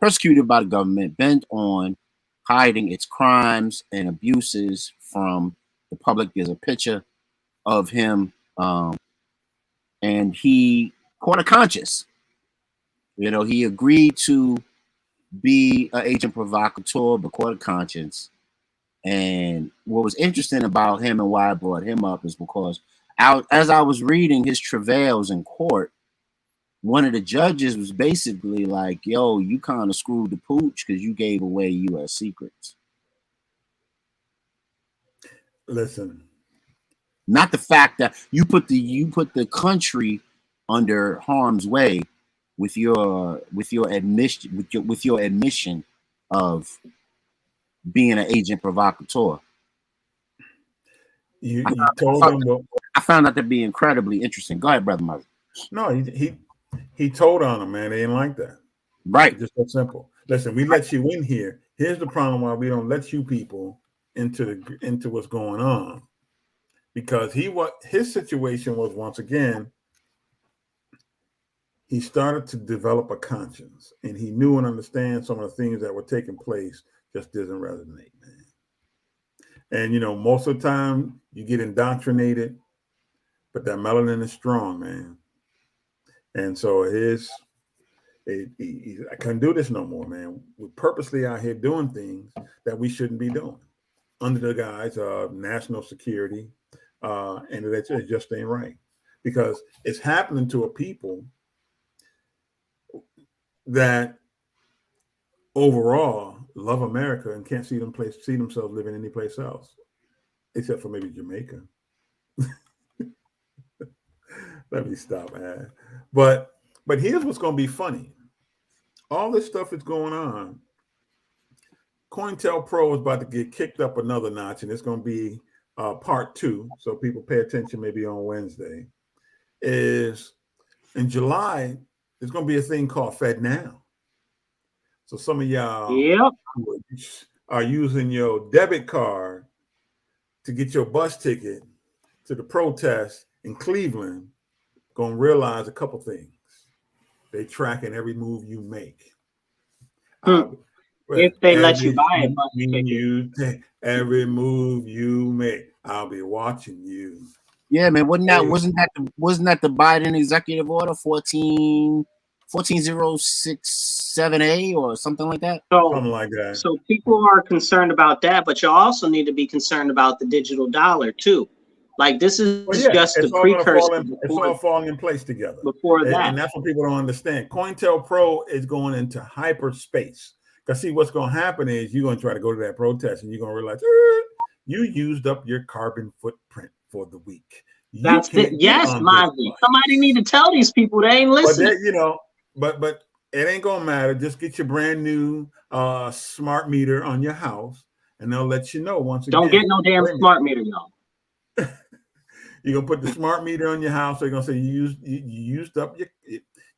Speaker 1: persecuted by the government, bent on hiding its crimes and abuses from the public. There's a picture of him, and he caught a conscience. You know, he agreed to be an agent provocateur, but caught a conscience. And what was interesting about him and why I brought him up is because as I was reading his travails in court, one of the judges was basically like, yo, you kind of screwed the pooch because you gave away U.S. secrets.
Speaker 6: Listen.
Speaker 1: Not the fact that you put the country under harm's way with your admission of being an agent provocateur. I found that to be incredibly interesting. Go ahead, Brother Mother.
Speaker 6: No, he told on him, man. They didn't like that.
Speaker 1: Right.
Speaker 6: It's just that simple. Listen, we let you in here. Here's the problem why we don't let you people into what's going on. Because his situation was, once again, he started to develop a conscience, and he knew and understand some of the things that were taking place just doesn't resonate, man. And you know, most of the time you get indoctrinated, but that melanin is strong, man. And so I couldn't do this no more, man. We're purposely out here doing things that we shouldn't be doing under the guise of national security. And it just ain't right, because it's happening to a people that overall love America and can't see themselves living any place else, except for maybe Jamaica. Let me stop, man. But here's what's going to be funny. all this stuff is going on. CointelPro is about to get kicked up another notch, and it's going to be part 2. So people pay attention maybe on Wednesday. Is in July, there's going to be a thing called Fed Now. So some of y'all who are using your debit card to get your bus ticket to the protest in Cleveland, going to realize a couple things. They tracking every move you make.
Speaker 10: If they let you buy a bus ticket.
Speaker 6: Every move you make, I'll be watching you.
Speaker 1: Yeah, man. Wasn't that the Biden executive order 14067A or something like that?
Speaker 6: Something like that.
Speaker 10: So people are concerned about that, but you also need to be concerned about the digital dollar too. Like this is just a precursor.
Speaker 6: It's all falling in place together.
Speaker 10: Before that,
Speaker 6: and that's what people don't understand. CointelPro is going into hyperspace. Because see, what's going to happen is you're going to try to go to that protest, and you're going to realize you used up your carbon footprint for the week.
Speaker 10: That's it. Yes, Mozzie. Somebody need to tell these people they ain't listening.
Speaker 6: But it ain't gonna matter. Just get your brand new smart meter on your house, and they'll let you know once again.
Speaker 10: Don't get no damn smart meter, y'all.
Speaker 6: You're gonna put the smart meter on your house. They're gonna say you used up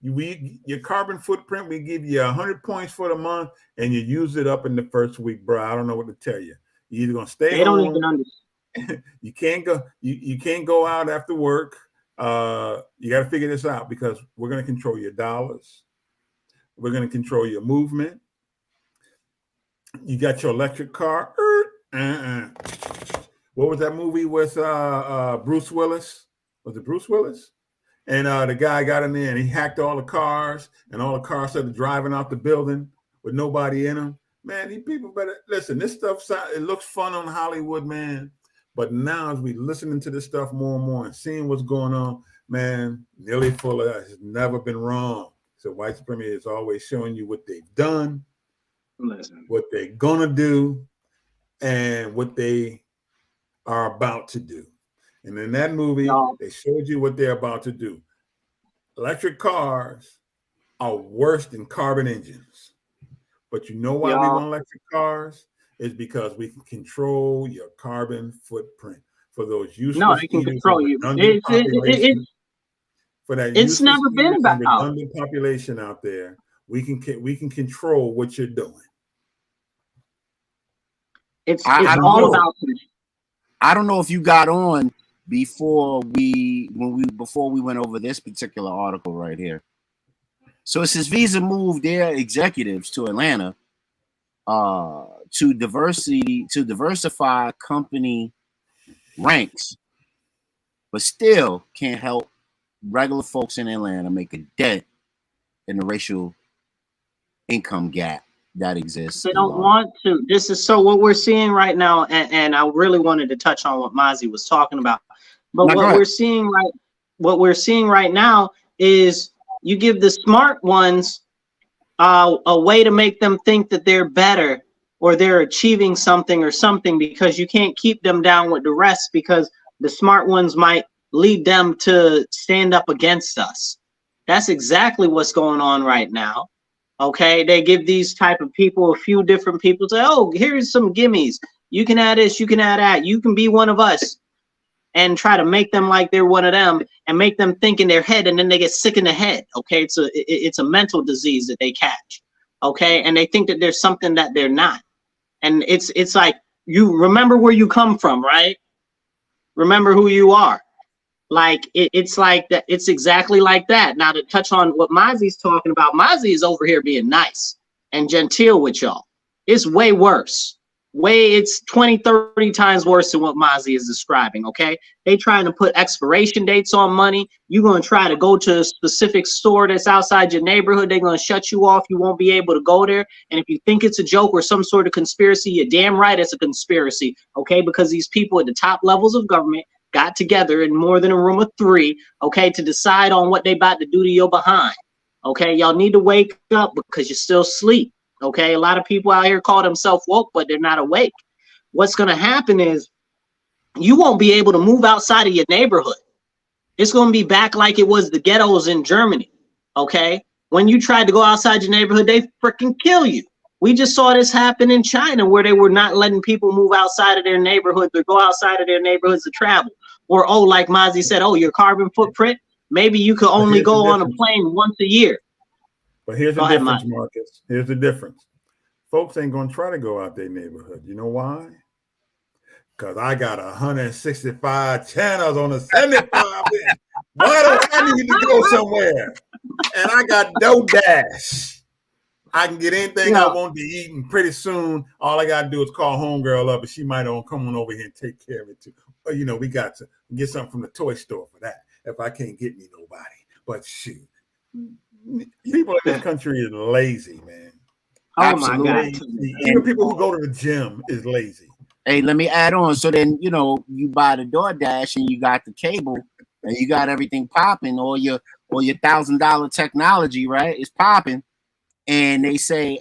Speaker 6: your carbon footprint. We give you 100 points for the month, and you use it up in the first week, bro. I don't know what to tell you. You're either gonna stay home.
Speaker 10: They don't even understand.
Speaker 6: You can't go. You can't go out after work. You got to figure this out because we're going to control your dollars. We're going to control your movement. You got your electric car. What was that movie with Bruce Willis? Was it Bruce Willis? And the guy got in there and he hacked all the cars, and all the cars started driving out the building with nobody in them. Man, these people better listen. This stuff, it looks fun on Hollywood, man. But now, as we listening to this stuff more and more and seeing what's going on, man, Neely Fuller has never been wrong. So white supremacy is always showing you what they've done, what they're gonna do, and what they are about to do. And in that movie, they showed you what they're about to do. Electric cars are worse than carbon engines. But you know why we want electric cars? Is because we can control your carbon footprint for those useless.
Speaker 10: No, they can control you. It's never been about
Speaker 6: redundant population out there. We can control what you're doing.
Speaker 10: It's all about.
Speaker 1: I don't know if you got on before we went over this particular article right here. So it says Visa moved their executives to Atlanta to diversify company ranks, but still can't help regular folks in Atlanta make a dent in the racial income gap that exists.
Speaker 10: They don't want to. This is so what we're seeing right now, and I really wanted to touch on what Mozzie was talking about. But what we're seeing right now is you give the smart ones a way to make them think that they're better or they're achieving something or something, because you can't keep them down with the rest, because the smart ones might lead them to stand up against us. That's exactly what's going on right now. Okay, they give these type of people, a few different people, say, oh, here's some gimmies. You can add this, you can add that, you can be one of us, and try to make them like they're one of them and make them think in their head, and then they get sick in the head. Okay, it's a mental disease that they catch. Okay, and they think that there's something that they're not. And it's like, you remember where you come from, right? Remember who you are. Like it's like that. It's exactly like that. Now to touch on what Mozzie's talking about, Mozzie is over here being nice and genteel with y'all. It's way worse. It's 20, 30 times worse than what Mozzie is describing. Okay, they trying to put expiration dates on money. You're going to try to go to a specific store that's outside your neighborhood. They're going to shut you off. You won't be able to go there. And if you think it's a joke or some sort of conspiracy, you're damn right it's a conspiracy. Okay, because these people at the top levels of government got together in more than a room of 3, okay, to decide on what they about to do to your behind. Okay, y'all need to wake up because you're still asleep. Okay, a lot of people out here call themselves woke, but they're not awake. What's going to happen is you won't be able to move outside of your neighborhood. It's going to be back like it was the ghettos in Germany. Okay, when you tried to go outside your neighborhood, they freaking kill you. We just saw this happen in China where they were not letting people move outside of their neighborhoods or go outside of their neighborhoods to travel. Or, oh, like Mozzie said, oh, your carbon footprint, maybe you could only go on a plane once a year.
Speaker 6: But here's the difference, Marcus. Here's the difference. Folks ain't going to try to go out their neighborhood. You know why? Because I got 165 channels on the 75 inch. Why do I need to go somewhere? And I got DoorDash. I can get anything I want to eat, and pretty soon, all I got to do is call homegirl up, and she might come on over here and take care of it too. Or, you know, we got to get something from the toy store for that if I can't get me nobody. But shoot, people in this country is lazy, man.
Speaker 10: Oh
Speaker 6: Absolutely.
Speaker 10: my God.
Speaker 6: Even people who go to the gym is lazy.
Speaker 1: Hey, let me add on. So then, you know, you buy the DoorDash and you got the cable and you got everything popping, or your $1,000 technology, right? It's popping. And they say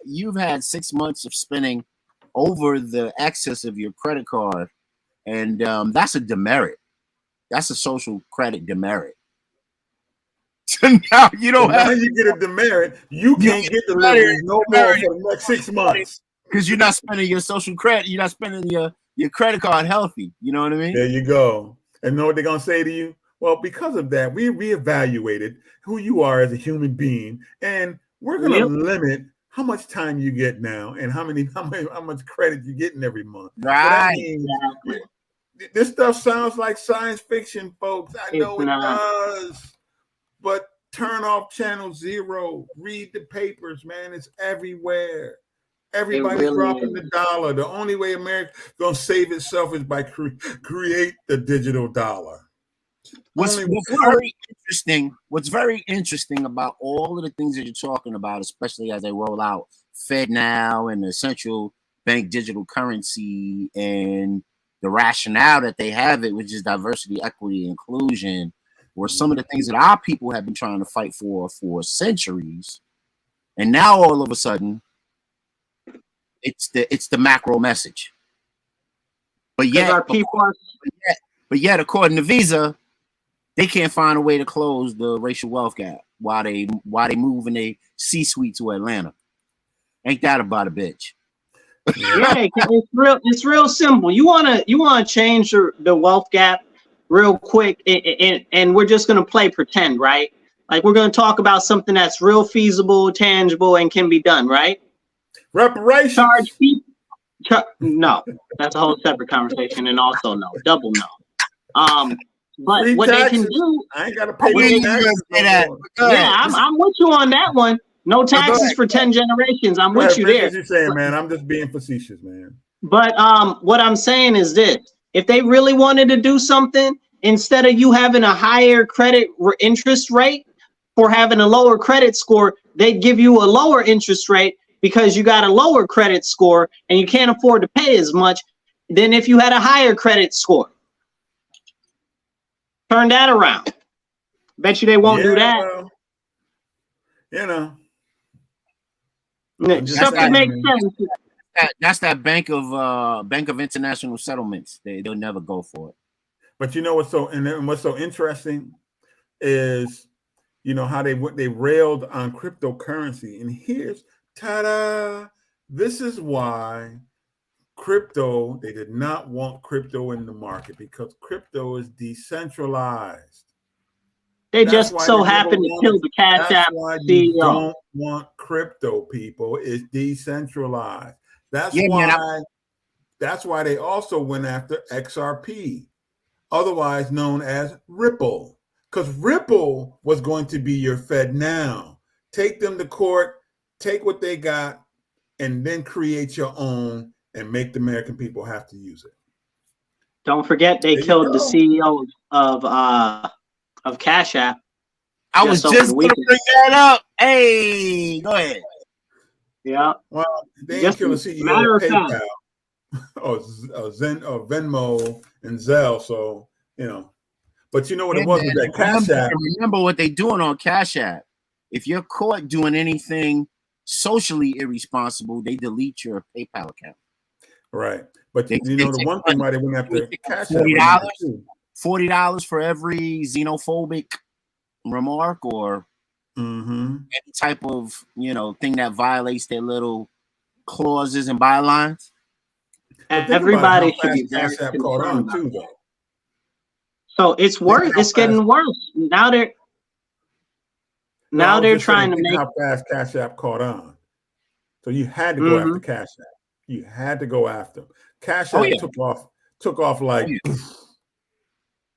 Speaker 1: you've had 6 months of spending over the excess of your credit card. And that's a demerit. That's a social credit demerit. So now you don't
Speaker 6: now you get a demerit. You can't get delivery no more for the next 6 months.
Speaker 1: Because you're not spending your social credit. You're not spending your credit card healthy. You know what I mean?
Speaker 6: There you go. And know what they're going to say to you? Well, because of that, we reevaluated who you are as a human being. And we're going to limit how much time you get now and how much credit you're getting every month.
Speaker 1: Right.
Speaker 6: So that means this stuff sounds like science fiction, folks. I know it does. But turn off channel 0. Read the papers, man. It's everywhere. Everybody's dropping the dollar. The only way America's going to save itself is by create the digital dollar.
Speaker 1: What's very interesting about all of the things that you're talking about, especially as they roll out FedNow and the central bank digital currency and the rationale that they have it, which is diversity, equity, inclusion, were some of the things that our people have been trying to fight for centuries. And now all of a sudden, it's the macro message. But yet, according to Visa, they can't find a way to close the racial wealth gap while they move in a C-suite to Atlanta. Ain't that about a bitch?
Speaker 10: Yeah, it's real simple. You wanna change the wealth gap real quick, and we're just gonna play pretend, right? Like we're gonna talk about something that's real feasible, tangible, and can be done, right?
Speaker 6: Reparations.
Speaker 10: Charge people. No, that's a whole separate conversation, and also no, double no. But
Speaker 6: free
Speaker 10: what
Speaker 6: taxes.
Speaker 10: They can do,
Speaker 6: I ain't gotta pay any taxes.
Speaker 10: I'm with you on that one. No taxes for 10 generations. I'm with you there.
Speaker 6: What you saying, man? I'm just being facetious, man.
Speaker 10: But what I'm saying is this: if they really wanted to do something, instead of you having a higher credit interest rate for having a lower credit score, they'd give you a lower interest rate because you got a lower credit score and you can't afford to pay as much than if you had a higher credit score. Turn that around. Bet you they won't do that.
Speaker 6: Well, you know,
Speaker 10: something makes sense.
Speaker 1: That's that Bank of International Settlements. They'll never go for it.
Speaker 6: But you know what's so interesting is, you know, how they railed on cryptocurrency, and here's ta-da! This is why crypto, they did not want crypto in the market, because crypto is decentralized.
Speaker 10: They just so happen to kill the Cash App CEO.
Speaker 6: You don't want crypto, people. It's decentralized. That's why they also went after XRP, otherwise known as Ripple, because Ripple was going to be your FedNow. Take them to court, take what they got, and then create your own and make the American people have to use it.
Speaker 10: Don't forget they killed the CEO of Cash App.
Speaker 1: I was just going to bring that up. Hey, go ahead.
Speaker 10: Yeah.
Speaker 6: Well, they didn't kill the CEO of PayPal or Venmo and Zelle. So, you know. But you know what it was with that Cash App.
Speaker 1: Remember what they're doing on Cash App. If you're caught doing anything socially irresponsible, they delete your PayPal account.
Speaker 6: Right. But you know the one thing why they went after Cash App.
Speaker 1: $40 for every xenophobic remark or any type of, you know, thing that violates their little clauses and bylines.
Speaker 10: Everybody should be very
Speaker 6: Cash App caught
Speaker 10: concerned
Speaker 6: on
Speaker 10: about
Speaker 6: too,
Speaker 10: that.
Speaker 6: though.
Speaker 10: So it's worse. It's getting worse. Now they're trying to make
Speaker 6: how fast Cash App caught on. So you had to go after Cash App. You had to go after them. Cash App took off like.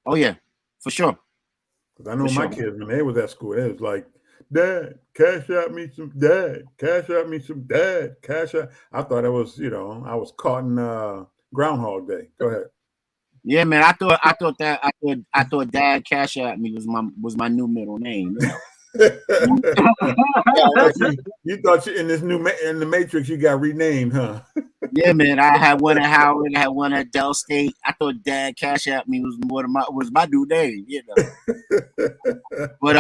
Speaker 1: Oh yeah, for sure.
Speaker 6: Because I know my kids, when they was at school, it was like, Dad, Cash App me some, Dad, Cash App me some, Dad, Cash App. I thought it was, you know, I was caught in Groundhog Day. Go ahead.
Speaker 1: Yeah, man. I thought Dad Cash App me was my new middle name. You know?
Speaker 6: You thought you in the Matrix you got renamed, huh?
Speaker 1: Yeah, man. I had one at Howard, I had one at Dell State. I thought Dad Cash App me was my new name, you know. But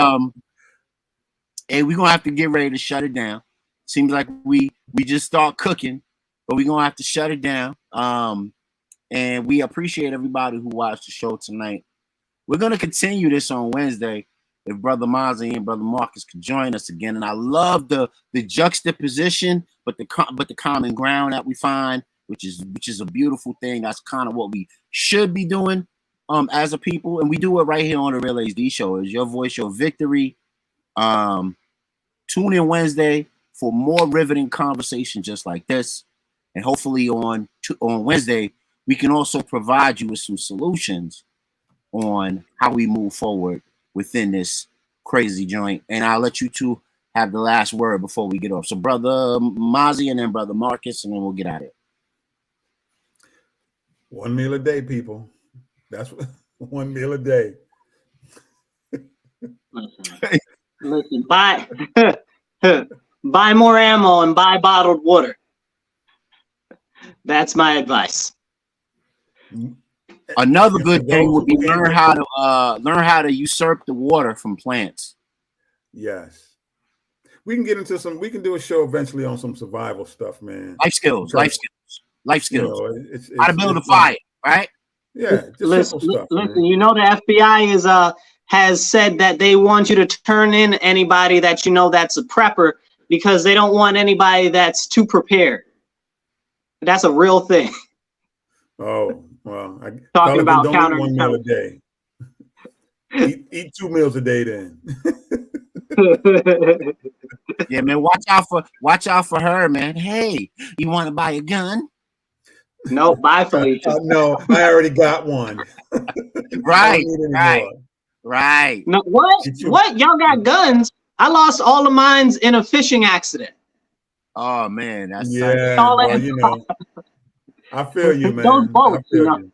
Speaker 1: hey, we're gonna have to get ready to shut it down. Seems like we just start cooking, but we're gonna have to shut it down. And we appreciate everybody who watched the show tonight. We're gonna continue this on Wednesday. If Brother Mozzie and Brother Marcus could join us again. And I love the juxtaposition, but the common ground that we find, which is a beautiful thing. That's kind of what we should be doing as a people. And we do it right here on the Real HD Show. It's your voice, your victory. Tune in Wednesday for more riveting conversation just like this. And hopefully on Wednesday, we can also provide you with some solutions on how we move forward within this crazy joint. And I'll let you two have the last word before we get off. So Brother Mozzie and then Brother Marcus, and then we'll get out of here.
Speaker 6: One meal a day, people. That's one meal a day.
Speaker 10: Listen, buy more ammo and buy bottled water. That's my advice.
Speaker 1: Another good thing would be learn how to usurp the water from plants.
Speaker 6: Yes. We can get into we can do a show eventually on some survival stuff, man.
Speaker 1: Life skills. You know, how to build a fire, right?
Speaker 6: Yeah.
Speaker 10: Listen, you know the FBI has said that they want you to turn in anybody that you know that's a prepper because they don't want anybody that's too prepared. That's a real thing.
Speaker 6: Oh, well,
Speaker 10: talking about
Speaker 6: don't eat one meal a day. Eat 2 meals a day then.
Speaker 1: Yeah, man. Watch out for her, man. Hey, you want to buy a gun?
Speaker 10: No, bye, Felicia.
Speaker 6: No, I already got one.
Speaker 1: Right.
Speaker 10: No, what? Y'all got guns? I lost all of mine in a fishing accident.
Speaker 1: Oh man, that's
Speaker 6: well, you know. I feel you, man.
Speaker 10: Those bullets, you know.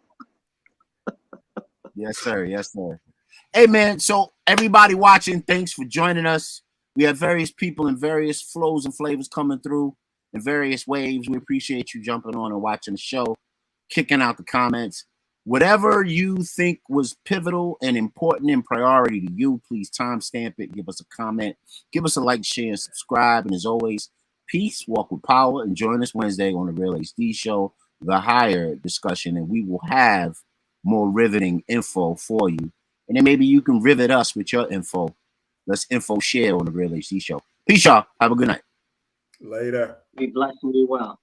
Speaker 1: Yes, sir. Yes, sir. Hey, man. So everybody watching, thanks for joining us. We have various people in various flows and flavors coming through in various waves. We appreciate you jumping on and watching the show, kicking out the comments. Whatever you think was pivotal and important and priority to you, please timestamp it. Give us a comment. Give us a like, share, and subscribe. And as always, peace, walk with power, and join us Wednesday on the Real HD Show, the Hiya Discussion, and we will have more riveting info for you. And then maybe you can rivet us with your info. Let's info share on the Real HD Show. Peace, y'all. Have a good night.
Speaker 6: Later.
Speaker 10: Be blessed and be well.